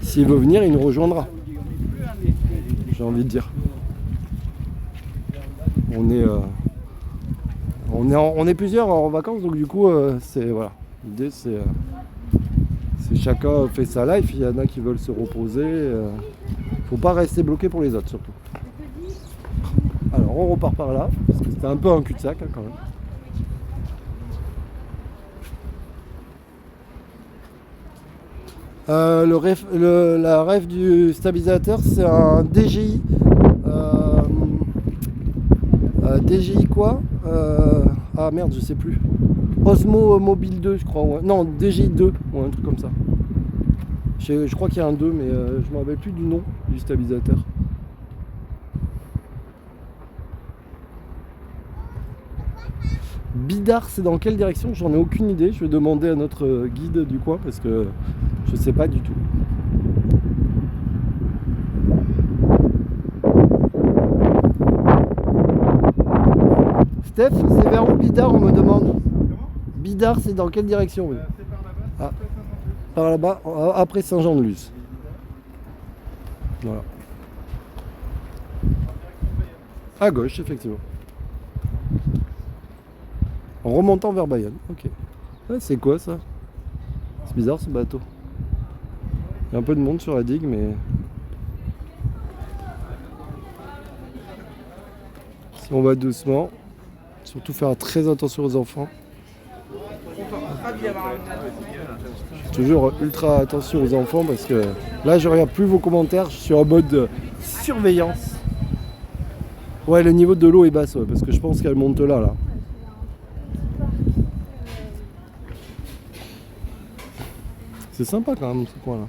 s'il veut venir, il nous rejoindra. J'ai envie de dire. On est plusieurs en vacances, donc du coup, c'est voilà. L'idée, c'est chacun fait sa life. Il y en a qui veulent se reposer. Faut pas rester bloqué pour les autres, surtout. Alors, on repart par là, parce que c'était un peu un cul-de-sac hein, quand même. La ref du stabilisateur, c'est un DJI. DJI quoi ah merde, je sais plus. Osmo Mobile 2, je crois. Ouais. Non, DJI 2, ou un truc comme ça. Je crois qu'il y a un 2, mais je me rappelle plus du nom du stabilisateur. Bidart, c'est dans quelle direction? J'en ai aucune idée. Je vais demander à notre guide du coin parce que je sais pas du tout. Steph, c'est vers où Bidart, on me demande? Comment? Bidart, c'est dans quelle direction? Oui. C'est par là-bas. Ah. Par là-bas, après Saint-Jean-de-Luz. Voilà. À gauche, effectivement. En remontant vers Bayonne. Ok. Ouais, c'est quoi ça? C'est bizarre ce bateau. Il y a un peu de monde sur la digue, mais. Si on va doucement, surtout faire très attention aux enfants. Toujours ultra attention aux enfants parce que là je regarde plus vos commentaires, je suis en mode surveillance. Ouais, le niveau de l'eau est basse, ouais, parce que je pense qu'elle monte là. C'est sympa quand même ce coin là.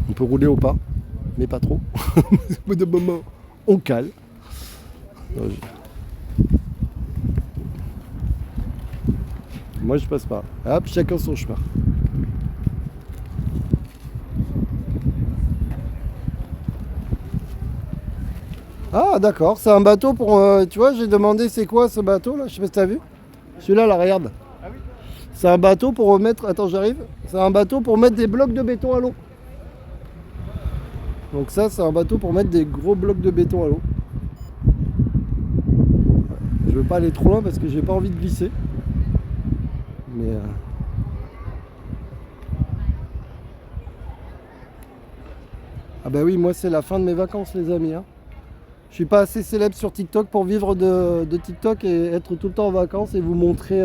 On peut rouler au pas, mais pas trop. Au bout d'un moment, on cale. Moi je passe pas. Hop, chacun son chemin. Ah d'accord, c'est un bateau pour... tu vois, j'ai demandé c'est quoi ce bateau là, je sais pas si t'as vu. Celui-là, là, regarde. Ah oui? C'est un bateau pour mettre... Attends, j'arrive. C'est un bateau pour mettre des blocs de béton à l'eau. Donc ça, c'est un bateau pour mettre des gros blocs de béton à l'eau. Je veux pas aller trop loin parce que j'ai pas envie de glisser. Mais... Ah bah oui, moi c'est la fin de mes vacances les amis. Hein. Je suis pas assez célèbre sur TikTok pour vivre de TikTok et être tout le temps en vacances et vous montrer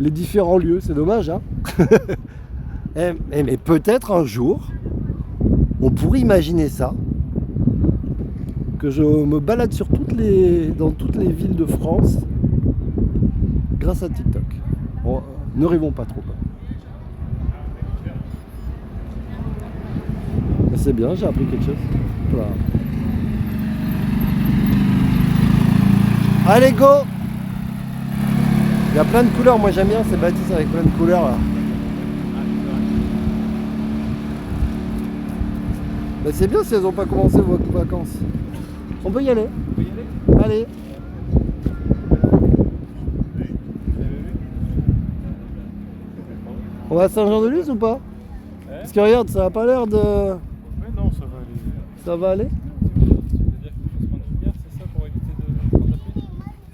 les différents lieux. C'est dommage, hein. Mais peut-être un jour, on pourrait imaginer ça. Que je me balade dans toutes les villes de France grâce à TikTok. Bon, ne rêvons pas trop. Mais c'est bien, j'ai appris quelque chose. Voilà. Allez, go! Il y a plein de couleurs, moi j'aime bien ces bâtisses avec plein de couleurs là. Bah, c'est bien si elles n'ont pas commencé vos vacances. On peut y aller. On peut y aller? Allez. On va à Saint-Jean-de-Luz ou pas? Parce que regarde, ça a pas l'air de... Ouais, non, ça va aller. Ça va aller? C'est-à-dire qu'il faut se prendre une bière, c'est ça, pour éviter de prendre la pluie?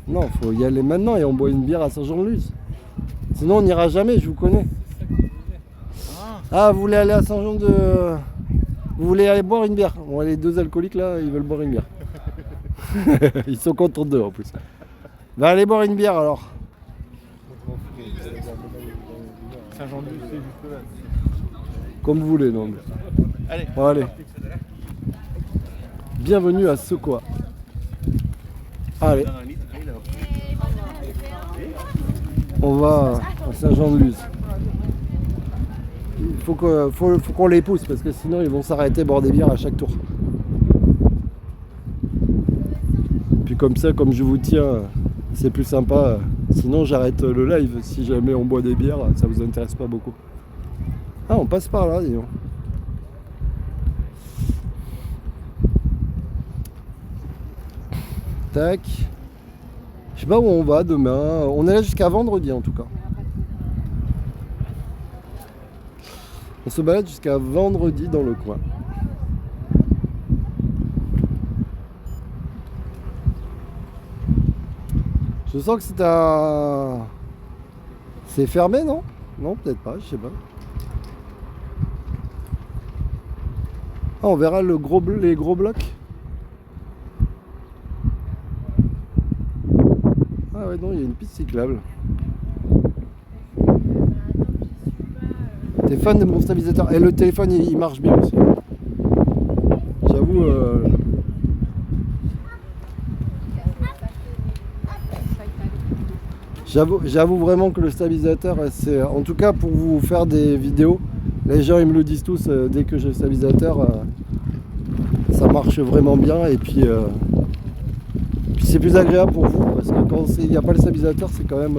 Non, faut y aller maintenant et on boit une bière à Saint-Jean-de-Luz. Sinon on n'ira jamais, je vous connais. C'est ça que je disais. Ah, vous voulez aller à Saint-Jean de... Vous voulez aller boire une bière? Bon, les deux alcooliques là, ils veulent boire une bière. Ils sont contre d'eux en plus. Va aller boire une bière alors. Saint-Jean-de-Luz, c'est juste là. Comme vous voulez, non. Allez. Bon, allez. Bienvenue à Sequoia. Allez. On va à Saint-Jean-de-Luz. Il faut qu'on les pousse parce que sinon ils vont s'arrêter boire des bières à chaque tour. Puis comme ça, comme je vous tiens, c'est plus sympa. Sinon j'arrête le live si jamais on boit des bières, ça vous intéresse pas beaucoup. Ah, on passe par là, dis donc. Tac. Je sais pas où on va demain. On est là jusqu'à vendredi en tout cas. On se balade jusqu'à vendredi dans le coin. Je sens que c'est un... C'est fermé, non? Non, peut-être pas, je sais pas. Ah, on verra les gros blocs. Ah ouais, non, il y a une piste cyclable. T'es fan de mon stabilisateur. Et le téléphone, il marche bien aussi. J'avoue... J'avoue vraiment que le stabilisateur, c'est... En tout cas, pour vous faire des vidéos, les gens, ils me le disent tous, dès que j'ai le stabilisateur, ça marche vraiment bien. Et puis c'est plus agréable pour vous, parce que quand il n'y a pas le stabilisateur, c'est quand même...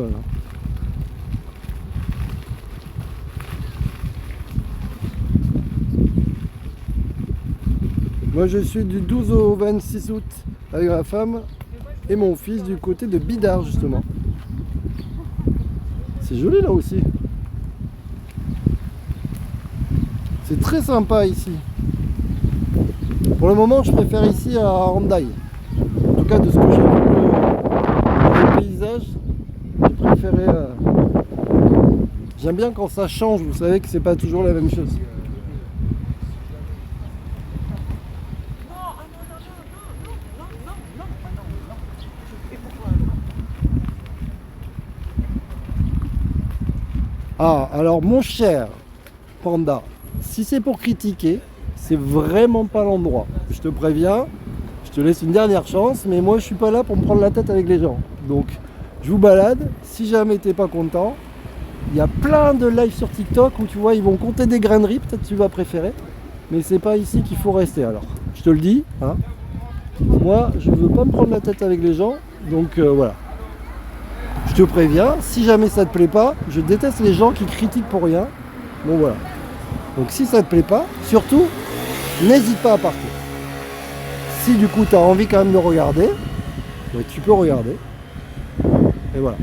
Moi je suis du 12 au 26 août avec ma femme et mon fils du côté de Bidart justement. C'est joli là aussi. C'est très sympa ici. Pour le moment je préfère ici à Hendaye. En tout cas de ce que j'ai vu le paysage, j'ai préféré... J'aime bien quand ça change, vous savez que c'est pas toujours la même chose. Ah, alors mon cher Panda, si c'est pour critiquer, c'est vraiment pas l'endroit. Je te préviens, je te laisse une dernière chance, mais moi je suis pas là pour me prendre la tête avec les gens. Donc je vous balade, si jamais t'es pas content, il y a plein de lives sur TikTok où tu vois, ils vont compter des graineries, peut-être tu vas préférer, mais c'est pas ici qu'il faut rester alors. Je te le dis, hein. Moi je veux pas me prendre la tête avec les gens, donc voilà. Je te préviens, si jamais ça te plaît pas, je déteste les gens qui critiquent pour rien. Bon voilà. Donc si ça te plaît pas, surtout, n'hésite pas à partir. Si du coup tu as envie quand même de regarder, bah, tu peux regarder. Et voilà.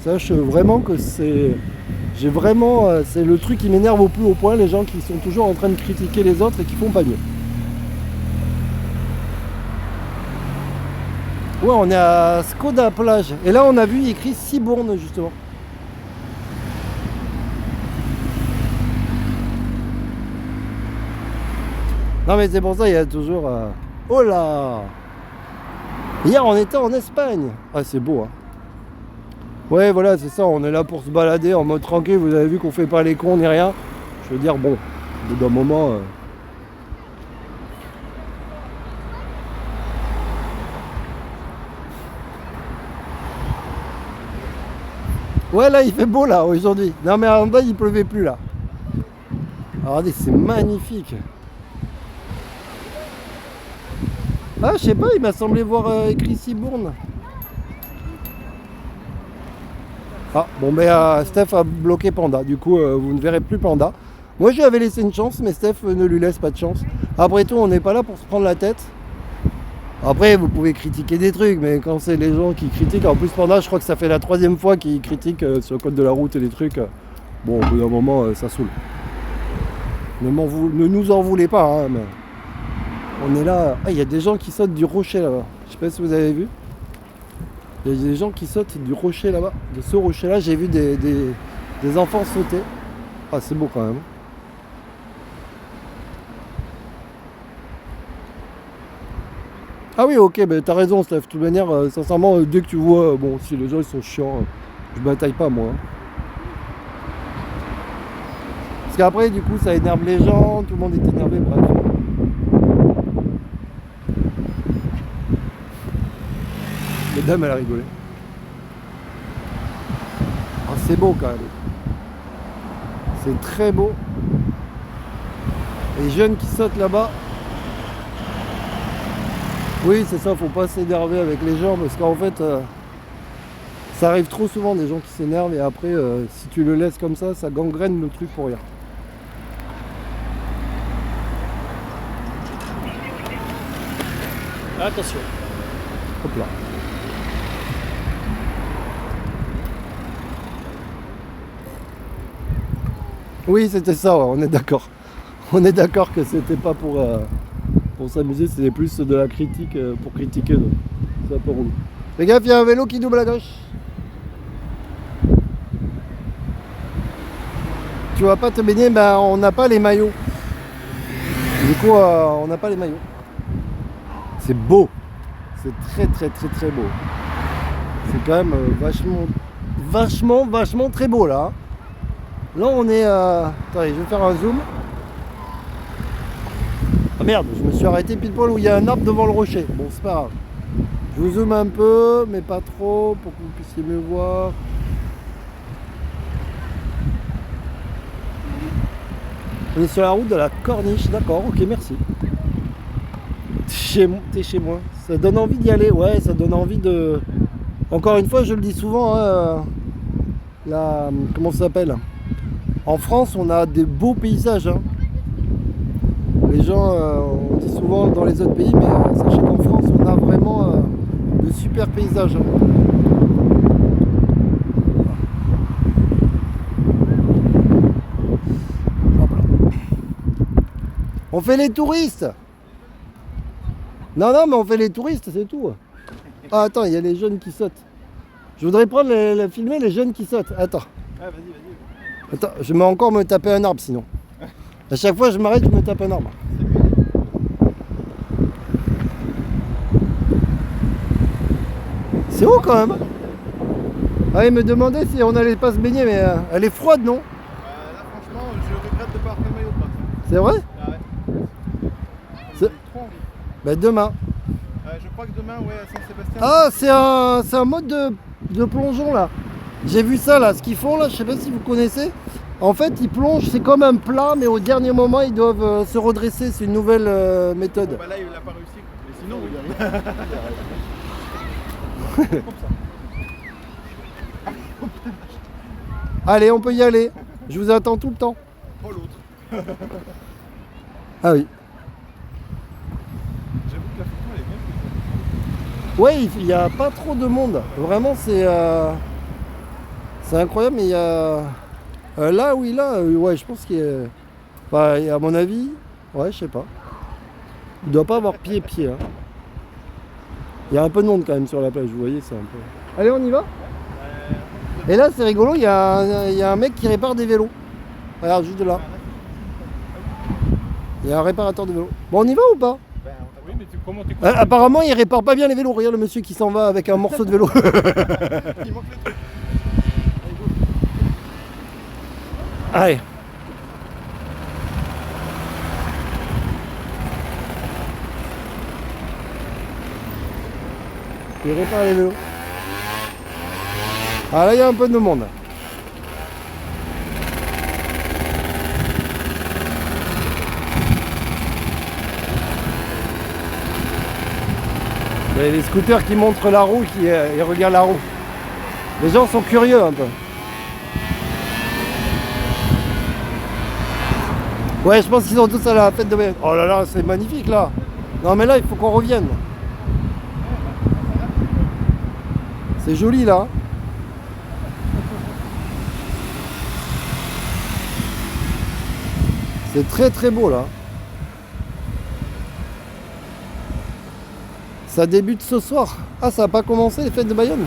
Sache vraiment que c'est... J'ai vraiment... c'est le truc qui m'énerve au plus haut point, les gens qui sont toujours en train de critiquer les autres et qui font pas mieux. Ouais, on est à Skoda plage. Et là, on a vu écrit Cibourne, justement. Non, mais c'est pour ça, il y a toujours... Oh là! Hier, on était en Espagne. Ah, c'est beau, hein. Ouais, voilà, c'est ça. On est là pour se balader en mode tranquille. Vous avez vu qu'on fait pas les cons ni rien. Je veux dire, bon, au bout d'un moment... Ouais, là il fait beau là aujourd'hui. Non mais en bas il pleuvait plus là. Regardez, c'est magnifique. Ah, je sais pas, il m'a semblé voir écrit Cibourne. Ah, bon ben Steph a bloqué Panda. Du coup vous ne verrez plus Panda. Moi je lui avais laissé une chance, mais Steph ne lui laisse pas de chance. Après tout, on n'est pas là pour se prendre la tête. Après, vous pouvez critiquer des trucs, mais quand c'est les gens qui critiquent, en plus Panda, je crois que ça fait la 3e fois qu'ils critiquent sur le code de la route et des trucs. Bon, au bout d'un moment, ça saoule. Ne nous en voulez pas, hein, mais on est là. Ah, il y a des gens qui sautent du rocher là-bas. Je sais pas si vous avez vu. Il y a des gens qui sautent du rocher là-bas. De ce rocher-là, j'ai vu des enfants sauter. Ah, c'est beau quand même. Ah oui, ok, bah, t'as raison, Steph. De toute manière, sincèrement, dès que tu vois, bon, si les gens ils sont chiants, je bataille pas moi. Hein. Parce qu'après, du coup, ça énerve les gens, tout le monde est énervé, bref. La dame, elle a rigolé. Ah, c'est beau quand même. C'est très beau. Les jeunes qui sautent là-bas. Oui, c'est ça, faut pas s'énerver avec les gens parce qu'en fait, ça arrive trop souvent des gens qui s'énervent et après, si tu le laisses comme ça gangrène le truc pour rien. Attention. Hop là. Oui, c'était ça, ouais, on est d'accord. On est d'accord que c'était pas pour s'amuser, c'était plus de la critique pour critiquer. Donc. Ça pour nous. Les gars, il y a un vélo qui double à gauche. Tu vas pas te baigner, ben on n'a pas les maillots. Du coup, on n'a pas les maillots. C'est beau. C'est très très très très beau. C'est quand même vachement très beau là. Là on est... Attendez, je vais faire un zoom. Ah merde, je me suis arrêté pile poil où il y a un arbre devant le rocher. Bon, c'est pas grave. Je vous zoome un peu, mais pas trop, pour que vous puissiez mieux voir. On est sur la route de la Corniche, d'accord, ok, merci. T'es chez moi. Ça donne envie d'y aller, ouais, ça donne envie de... Encore une fois, je le dis souvent, hein, comment ça s'appelle ? En France, on a des beaux paysages. Hein. Les gens, on dit souvent dans les autres pays, mais sachez qu'en France, on a vraiment de super paysages. Hein. On fait les touristes. Non, mais on fait les touristes, c'est tout. Ah, attends, il y a les jeunes qui sautent. Je voudrais prendre filmer les jeunes qui sautent. Attends. Ah, vas-y. Attends, je vais encore me taper un arbre sinon. À chaque fois je m'arrête, je me tape un arbre. C'est haut quand même. Ah, il me demandait si on allait pas se baigner, mais elle est froide, non? Là, franchement, je regrette de pas avoir fait le maillot de bain. C'est vrai? Ah ouais. C'est- J'ai trop envie. Bah demain. Je crois que demain, ouais, à Saint-Sébastien. Ah, c'est un mode de plongeon là. J'ai vu ça là, ce qu'ils font là, je sais pas si vous connaissez. En fait, ils plongent, c'est comme un plat, mais au dernier moment, ils doivent se redresser. C'est une nouvelle méthode. Bah là, il a pas réussi. Mais sinon, oui. Comme ça. Allez, on peut y aller. Je vous attends tout le temps. Oh, l'autre. Ah oui. J'avoue que la photo, elle est bien plus. Ouais, il n'y a pas trop de monde. Vraiment, c'est incroyable, mais il y a... là, oui, là, ouais, je pense qu'il y a... Bah, à mon avis, ouais, je sais pas. Il doit pas avoir pied. Hein. Il y a un peu de monde quand même sur la plage, vous voyez, c'est un peu... Allez, on y va. Et là, c'est rigolo, il y a un mec qui répare des vélos. Regarde, juste là. Il y a un réparateur de vélos. Bon, on y va ou pas? Oui, mais comment t'es apparemment, il répare pas bien les vélos. Regarde le monsieur qui s'en va avec un morceau de vélo. Il manque le truc. Allez. Il répare les vélos. Ah là, il y a un peu de monde. Il y a les scooters qui montrent la roue, qui regardent la roue. Les gens sont curieux un peu. Ouais, je pense qu'ils sont tous à la fête de Bayonne. Oh là là, c'est magnifique là. Non mais là, il faut qu'on revienne. C'est joli là. C'est très très beau là. Ça débute ce soir. Ah, ça n'a pas commencé les fêtes de Bayonne?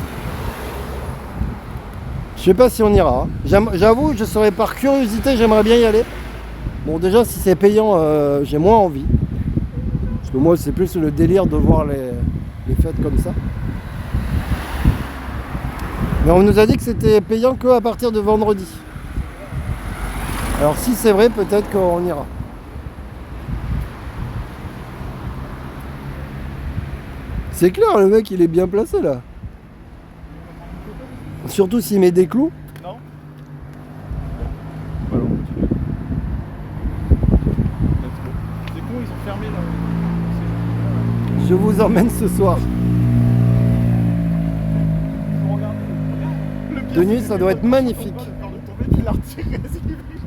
Je sais pas si on ira. J'avoue, je serais par curiosité, j'aimerais bien y aller. Bon, déjà, si c'est payant, j'ai moins envie. Parce Parce que moi c'est plus le délire de voir les fêtes comme ça. Mais on nous a dit que c'était payant que à partir de vendredi. Alors si c'est vrai, peut-être qu'on ira. C'est clair, le mec il est bien placé là. Surtout s'il met des clous. Non. Voilà, on continue. Let's go. C'est con, ils ont fermé là. Je vous emmène ce soir. Faut regarder. Le pire, De nuit, c'est ça que doit quand être tu magnifique. comprends le corps de tomber, tu l'as retiré, c'est qu'il brille.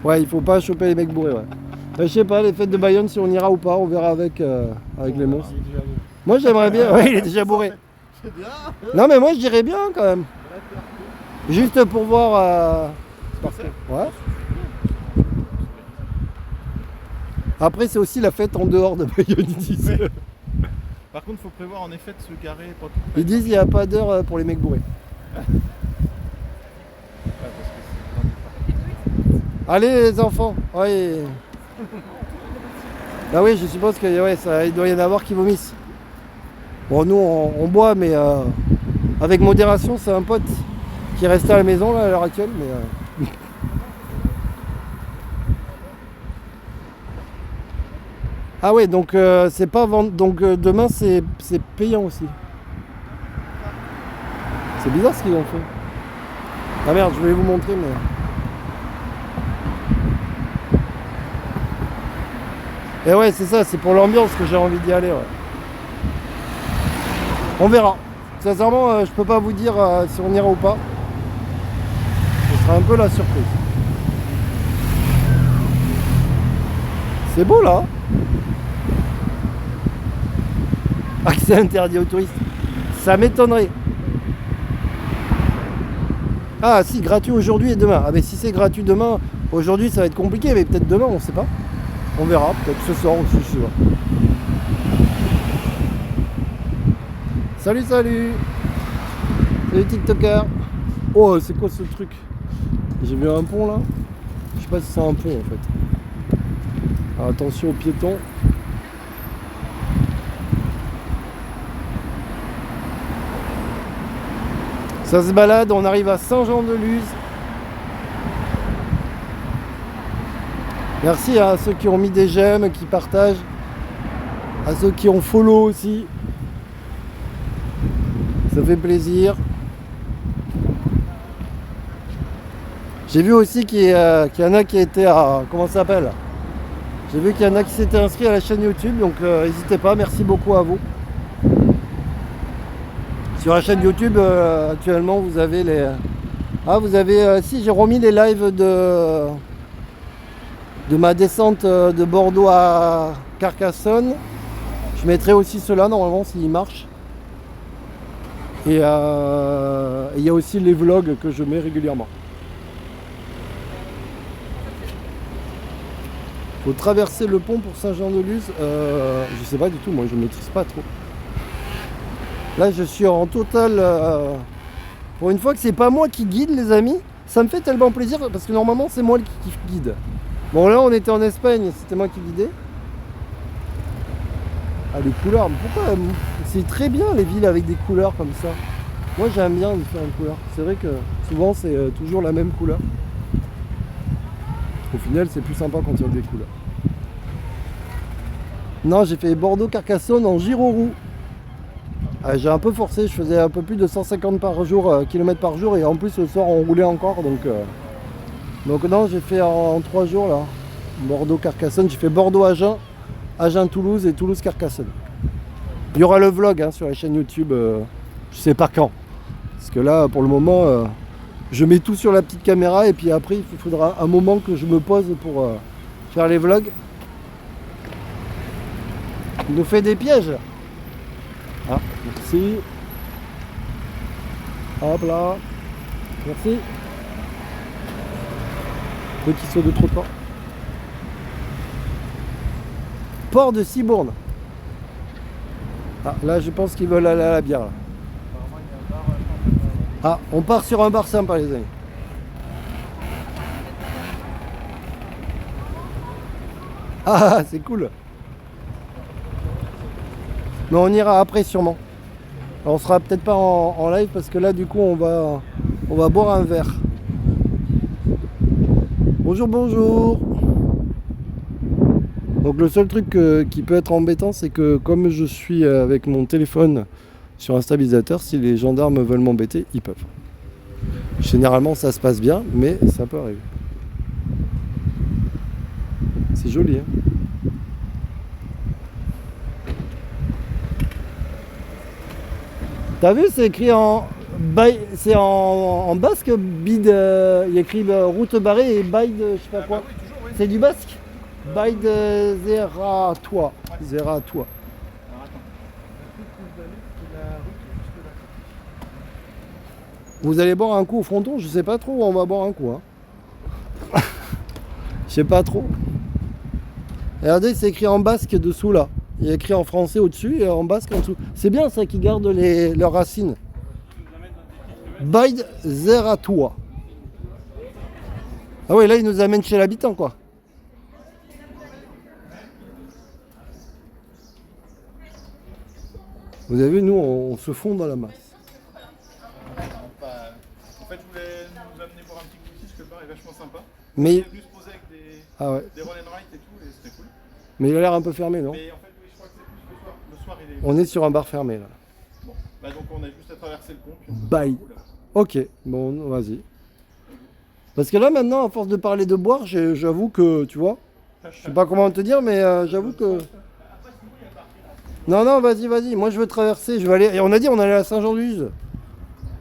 Ouais, il faut pas choper les mecs bourrés, ouais. Je sais pas, les fêtes de Bayonne, si on ira ou pas, on verra avec les monstres. Moi j'aimerais bien. Ouais, il est déjà bourré. C'est bien. Non, mais moi je dirais bien quand même. Juste pour voir. Ouais. Après, c'est aussi la fête en dehors de Bayonne, ils disent. Ouais. Par contre, faut prévoir en effet de se garer pas tout près. Ils disent qu'il n'y a pas d'heure pour les mecs bourrés. Ouais, parce que c'est Allez les enfants. Ouais. Bah oui, je suppose que ouais, il doit y en avoir qui vomissent. Bon, nous on boit, mais avec modération. C'est un pote qui est resté à la maison là, à l'heure actuelle. Mais, Ah ouais, donc c'est pas donc demain c'est payant aussi. C'est bizarre ce qu'ils ont fait. Ah merde, je voulais vous montrer mais. Et ouais, c'est ça, c'est pour l'ambiance que j'ai envie d'y aller. Ouais. On verra. Sincèrement, je peux pas vous dire si on ira ou pas. Ce sera un peu la surprise. C'est beau là. Accès interdit aux touristes. Ça m'étonnerait. Ah si, gratuit aujourd'hui et demain. Ah mais si c'est gratuit demain, aujourd'hui ça va être compliqué, mais peut-être demain, on sait pas. On verra, peut-être ce soir aussi, je sais pas. Salut, salut. Salut TikToker. Oh, c'est quoi ce truc? J'ai vu un pont là. Je sais pas si c'est un pont en fait. Alors, attention aux piétons. Ça se balade, on arrive à Saint-Jean-de-Luz. Merci à ceux qui ont mis des j'aime, qui partagent, à ceux qui ont follow aussi. Ça fait plaisir. J'ai vu aussi qu'il y en a qui étaient à... Comment ça s'appelle? J'ai vu qu'il y en a qui s'étaient inscrits à la chaîne YouTube, donc n'hésitez pas, merci beaucoup à vous. Sur la chaîne YouTube, actuellement, vous avez les... Ah, vous avez... si, j'ai remis les lives de ma descente de Bordeaux à Carcassonne. Je mettrai aussi cela normalement s'il marche. Et il y a aussi les vlogs que je mets régulièrement. Faut traverser le pont pour Saint-Jean-de-Luz. Je sais pas du tout, moi je ne maîtrise pas trop. Là je suis en total... pour une fois que c'est pas moi qui guide les amis, ça me fait tellement plaisir parce que normalement c'est moi qui guide. Bon là on était en Espagne, c'était moi qui guidais. Ah les couleurs, mais pourquoi c'est très bien les villes avec des couleurs comme ça. Moi j'aime bien différentes couleurs. C'est vrai que souvent c'est toujours la même couleur. Au final c'est plus sympa quand il y a des couleurs. Non, j'ai fait Bordeaux-Carcassonne en giro-roue. Ah, j'ai un peu forcé, je faisais un peu plus de 150 km par jour et en plus le soir on roulait encore donc non, j'ai fait en 3 jours là Bordeaux-Carcassonne, j'ai fait Bordeaux-Agen, Agen-Toulouse et Toulouse-Carcassonne. Il y aura le vlog hein, sur la chaîne YouTube, je sais pas quand. Parce que là pour le moment je mets tout sur la petite caméra et puis après il faudra un moment que je me pose pour faire les vlogs. Il nous fait des pièges. Ah, merci. Hop là. Merci. Petit saut de trottoir. Port de Cibourne. Ah, là je pense qu'ils veulent aller à la bière. Là. Ah, on part sur un bar sympa les amis. Ah, c'est cool. Mais on ira après sûrement. Alors, on sera peut-être pas en live parce que là du coup on va boire un verre. Bonjour, bonjour. Donc le seul truc qui peut être embêtant, c'est que comme je suis avec mon téléphone sur un stabilisateur, si les gendarmes veulent m'embêter, ils peuvent. Généralement ça se passe bien, mais ça peut arriver. C'est joli, hein. T'as vu, c'est écrit c'est en basque, bide, il y a écrit route barrée et bide, je sais pas quoi. Bah oui, toujours, oui. C'est du basque. Bide Zeratua. Zeratua. Alors attends. Vous allez boire un coup au fronton, je sais pas trop où on va boire un coup. Hein. Je sais pas trop. Regardez, c'est écrit en basque dessous là. Il y a écrit en français au-dessus et en basque en dessous. C'est bien ça qui garde leurs racines. Bide Zeratua. Ah oui, là il nous amène chez l'habitant quoi. Vous avez vu, nous on se fond dans la masse. En fait, je voulais nous amener voir un petit goûter parce que le bar est vachement sympa. Mais, On est venu se poser avec ah ouais. des roll and ride et tout, et c'était cool. Mais il a l'air un peu fermé, non? Mais en fait, oui, je crois que c'est plus le soir. Le soir, il est. On est sur un bar fermé là. Bon. Bah, donc, on a juste à traverser le pont. Puis on peut Bye. faire un coup, là. Ok, bon, vas-y. Parce que là maintenant, à force de parler de boire, j'avoue que, tu vois, je sais pas comment te dire, mais j'avoue que... Non, non, vas-y, vas-y, moi je veux traverser, je veux aller... Et on a dit on allait à Saint-Jean-de-Luz.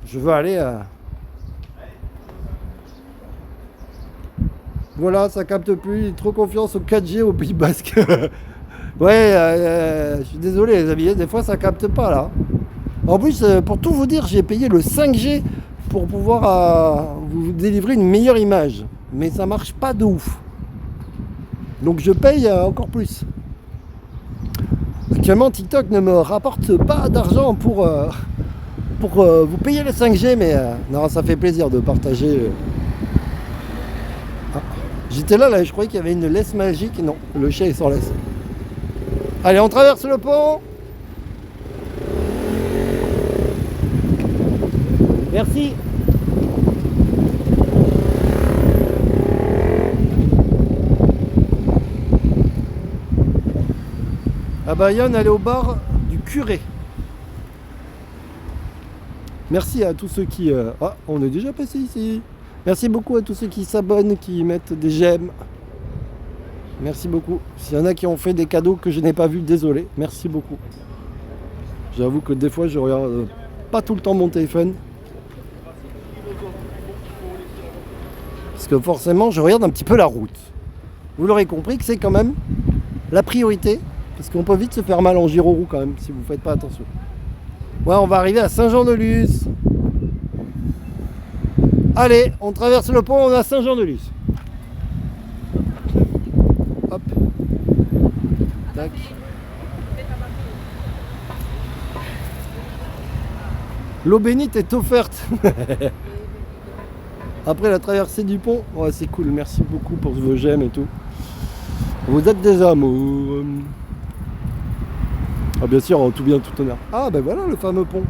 Je veux aller à... Voilà, ça capte plus, trop confiance au 4G au Pays Basque. Ouais, je suis désolé les amis, des fois ça capte pas là. En plus, pour tout vous dire, j'ai payé le 5G pour pouvoir vous délivrer une meilleure image. Mais ça marche pas de ouf. Donc je paye encore plus. Actuellement, TikTok ne me rapporte pas d'argent pour vous payer le 5G, mais non, ça fait plaisir de partager. Ah, j'étais là, je croyais qu'il y avait une laisse magique. Non, le chien est sans laisse. Allez, on traverse le pont. Merci. À Bayonne, aller au bar du curé. Merci à tous ceux qui... Ah, on est déjà passé ici. Merci beaucoup à tous ceux qui s'abonnent, qui mettent des j'aime. Merci beaucoup. S'il y en a qui ont fait des cadeaux que je n'ai pas vus, désolé. Merci beaucoup. J'avoue que des fois, je regarde pas tout le temps mon téléphone. Parce que forcément, je regarde un petit peu la route. Vous l'aurez compris que c'est quand même la priorité. Parce qu'on peut vite se faire mal en gyroroue quand même, si vous ne faites pas attention. Ouais, on va arriver à Saint-Jean-de-Luz. Allez, on traverse le pont, on est à Saint-Jean-de-Luz. Hop. Tac. L'eau bénite est offerte. Après la traversée du pont, ouais, c'est cool, merci beaucoup pour vos j'aime et tout. Vous êtes des amours. Ah bien sûr, en tout bien, tout honneur. Ah ben voilà le fameux pont.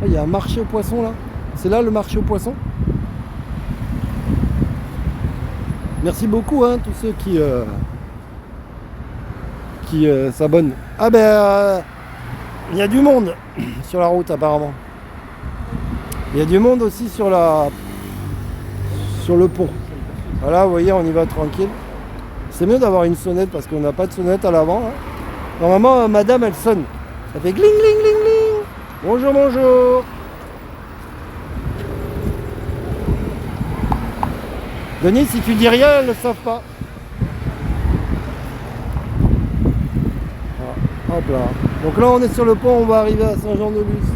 Ah, il y a un marché aux poissons là. C'est là le marché aux poissons. Merci beaucoup tous ceux qui s'abonnent. Ah ben il y a du monde sur la route apparemment. Il y a du monde aussi sur le pont. Voilà, vous voyez, on y va tranquille. C'est mieux d'avoir une sonnette parce qu'on n'a pas de sonnette à l'avant. Hein. Normalement, madame, elle sonne. Ça fait gling, gling, gling, gling. Bonjour, bonjour. Denis, si tu dis rien, elles ne le savent pas. Voilà. Hop là. Donc là, on est sur le pont, on va arriver à Saint-Jean-de-Luz.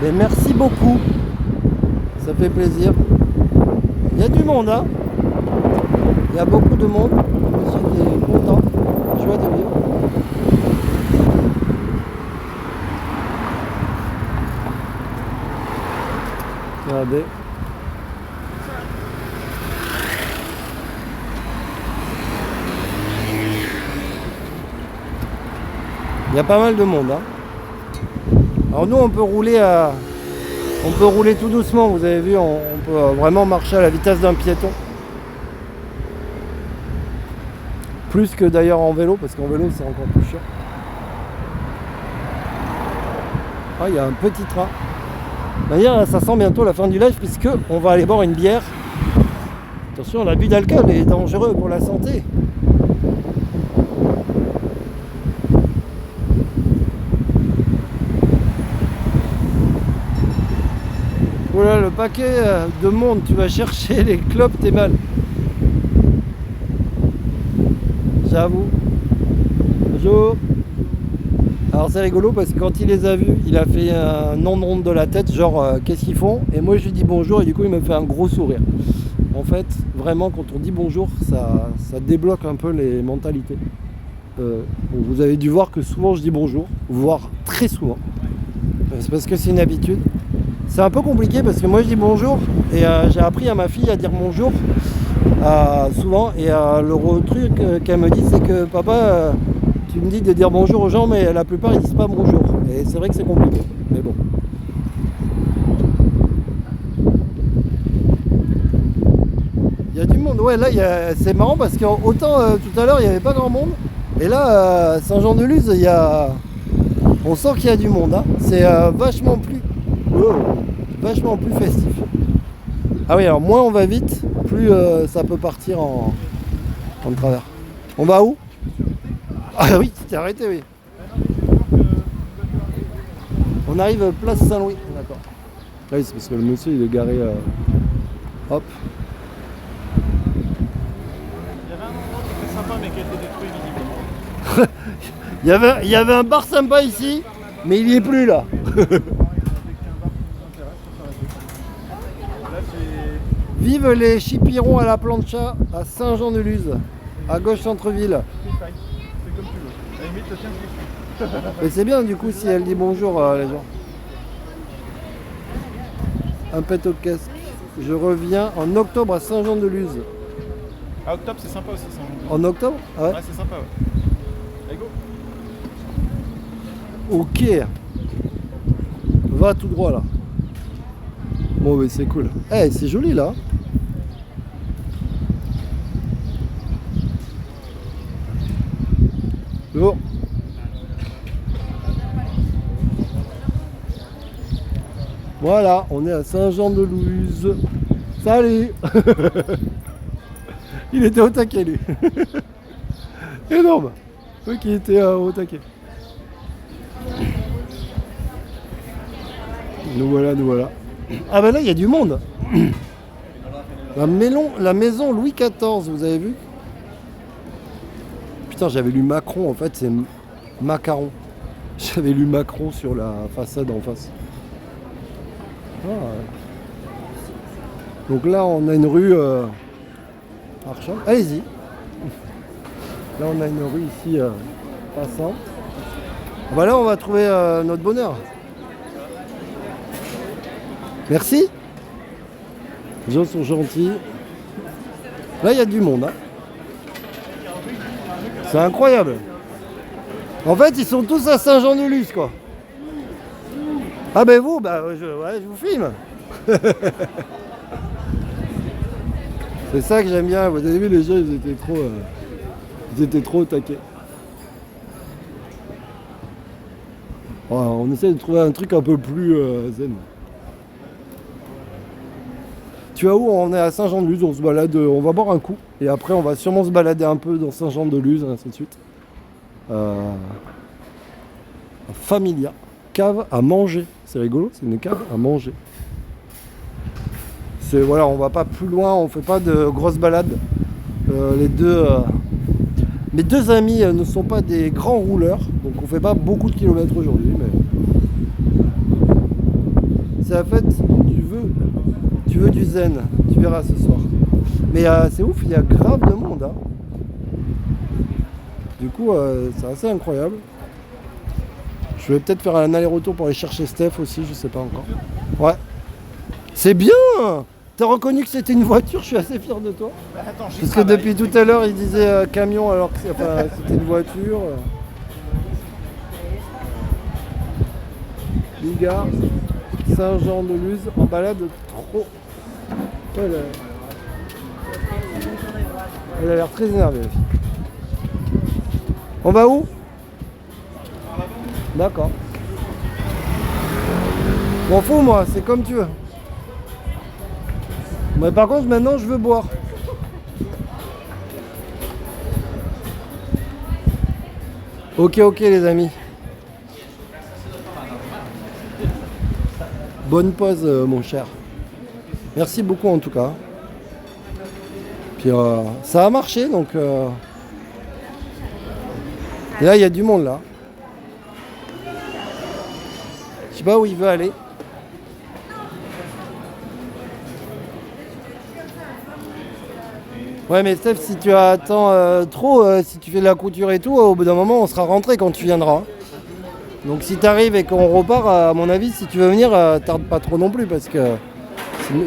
Mais merci beaucoup. Ça fait plaisir. Il y a du monde, hein. Il y a beaucoup de monde. Monsieur est content. Joie de vivre. Regardez. Il y a pas mal de monde. Hein. Alors nous on peut rouler tout doucement, vous avez vu, on peut vraiment marcher à la vitesse d'un piéton. Plus que d'ailleurs en vélo, parce qu'en vélo c'est encore plus chiant. Ah, il y a un petit train. D'ailleurs, ça sent bientôt la fin du live puisque on va aller boire une bière. Attention, l'abus d'alcool est dangereux pour la santé. Voilà le paquet de monde, tu vas chercher les clopes, t'es mal. J'avoue. Bonjour. Alors c'est rigolo parce que quand il les a vus, il a fait un nom de ronde de la tête, genre qu'est-ce qu'ils font? Et moi je lui dis bonjour et du coup il me fait un gros sourire. En fait, vraiment quand on dit bonjour, ça débloque un peu les mentalités. Vous avez dû voir que souvent je dis bonjour, voire très souvent. C'est parce que c'est une habitude. C'est un peu compliqué parce que moi je dis bonjour et j'ai appris à ma fille à dire bonjour souvent. Et le truc qu'elle me dit c'est que papa, tu me dis de dire bonjour aux gens mais la plupart ils disent pas bonjour. Et c'est vrai que c'est compliqué, mais bon. Il y a du monde, ouais là c'est marrant parce que autant tout à l'heure il n'y avait pas grand monde. Et là Saint-Jean-de-Luz on sent qu'il y a du monde, hein. C'est vachement plus festif. Ah oui, alors moins on va vite, plus ça peut partir en travers. On va où? Ah oui, tu t'es arrêté, oui. On arrive place Saint-Louis, d'accord. Ah oui, c'est parce que le monsieur il est garé. Hop. Il y avait un endroit qui était sympa mais qui a été détruit visiblement. il y avait un bar sympa ici, mais il y est plus là. Vive les chipirons à la plancha à Saint-Jean-de-Luz, à gauche centre-ville. C'est comme tu veux. À la limite, le tien, je le suis. Mais c'est bien du coup si elle dit bonjour les gens. Un pet au casque. Je reviens en octobre à Saint-Jean-de-Luz. À octobre, c'est sympa aussi. En octobre? Ah ouais. Ouais, c'est sympa, ouais. Allez, go. Ok. Va tout droit là. Bon mais c'est cool. Eh c'est joli là. Bon. Voilà, on est à Saint-Jean-de-Luz. Salut. Il était au taquet lui. Énorme. Oui, qui était au taquet. Nous voilà, nous voilà. Ah bah là il y a du monde. La maison Louis XIV, vous avez vu? Putain, j'avais lu Macron, en fait c'est Macaron. J'avais lu Macron sur la façade en face. Ah, ouais. Donc là on a une rue Archon. Allez-y. Là on a une rue ici passante. Ah bah là on va trouver notre bonheur. Merci. Les gens sont gentils. Là, il y a du monde. Hein. C'est incroyable. En fait, ils sont tous à Saint-Jean-de-Luz, quoi. Ah ben vous, bah, je vous filme. C'est ça que j'aime bien. Vous avez vu, les gens, ils étaient trop au taquet. Voilà, on essaie de trouver un truc un peu plus zen. Tu vois où? On est à Saint-Jean-de-Luz, on se balade, on va boire un coup et après on va sûrement se balader un peu dans Saint-Jean-de-Luz, ainsi de suite. Familia, cave à manger, c'est rigolo, c'est une cave à manger. C'est voilà, on va pas plus loin, on fait pas de grosses balades. Mes deux amis ne sont pas des grands rouleurs, donc on fait pas beaucoup de kilomètres aujourd'hui, mais c'est la fête du vœu. Tu veux du zen, tu verras ce soir. Mais c'est ouf, il y a grave de monde. Hein. Du coup, c'est assez incroyable. Je vais peut-être faire un aller-retour pour aller chercher Steph aussi, je sais pas encore. Ouais. C'est bien! T'as reconnu que c'était une voiture, je suis assez fier de toi. Bah, attends, parce que depuis tout à l'heure, il disait camion alors que c'était une voiture. Bigard, Saint-Jean-de-Luz, en balade trop. Elle a l'air très énervée. La fille. On va où? D'accord. M'en fous moi, c'est comme tu veux. Mais par contre maintenant je veux boire. Ok les amis. Bonne pause mon cher. Merci beaucoup en tout cas. Puis ça a marché donc et là il y a du monde là. Je sais pas où il veut aller. Ouais mais Steph, si tu attends trop, si tu fais de la couture et tout, au bout d'un moment on sera rentré quand tu viendras. Donc si tu arrives et qu'on repart, à mon avis, si tu veux venir, tarde pas trop non plus parce que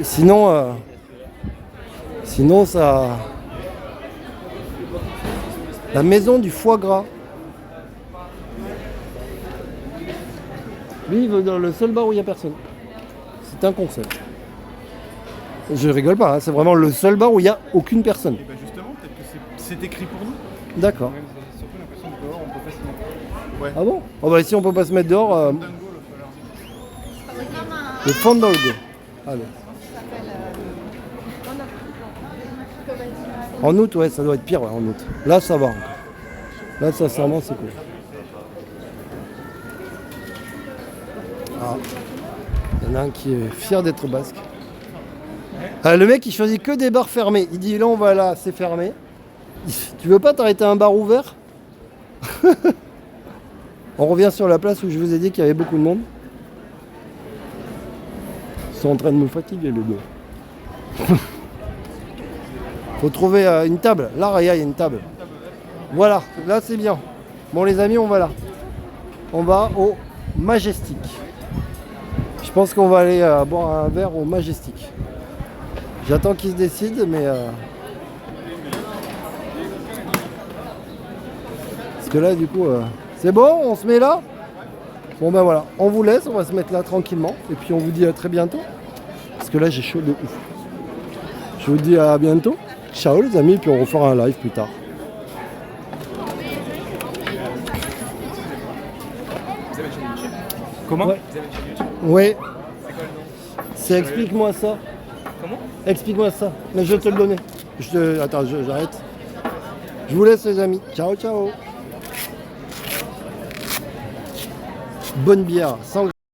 sinon ça... La maison du foie gras. Lui il veut dans le seul bar où il n'y a personne. C'est un concept. Je rigole pas, hein, c'est vraiment le seul bar où il n'y a aucune personne. Et bah justement, peut-être que c'est écrit pour nous. D'accord. Ouais, vous avez surtout l'impression que dehors on peut pas se mettre. Ouais. Ah bon? Oh bah si on peut pas se mettre dehors, Dingo, le Fandolgo. Allez. En août, ouais, ça doit être pire, ouais, en août. Là, ça va encore. Là, sincèrement, c'est cool. Ah. Il y en a un qui est fier d'être basque. Le mec, il choisit que des bars fermés. Il dit, là, on va là, c'est fermé. Tu veux pas t'arrêter à un bar ouvert? On revient sur la place où je vous ai dit qu'il y avait beaucoup de monde. Ils sont en train de me fatiguer, les deux. Faut trouver une table. Là, regarde, il y a une table. Voilà, là, c'est bien. Bon, les amis, on va là. On va au Majestic. Je pense qu'on va aller boire un verre au Majestic. J'attends qu'ils se décident, mais... Parce que là, du coup... C'est bon, on se met là? Bon ben voilà, on vous laisse, on va se mettre là tranquillement. Et puis on vous dit à très bientôt. Parce que là, j'ai chaud de ouf. Je vous dis à bientôt. Ciao les amis, puis on refera un live plus tard. Comment? Ouais. Oui. C'est explique-moi ça. Comment? Explique-moi ça. Mais je vais te le donner. Attends, j'arrête. Je vous laisse les amis. Ciao, ciao. Bonne bière, sans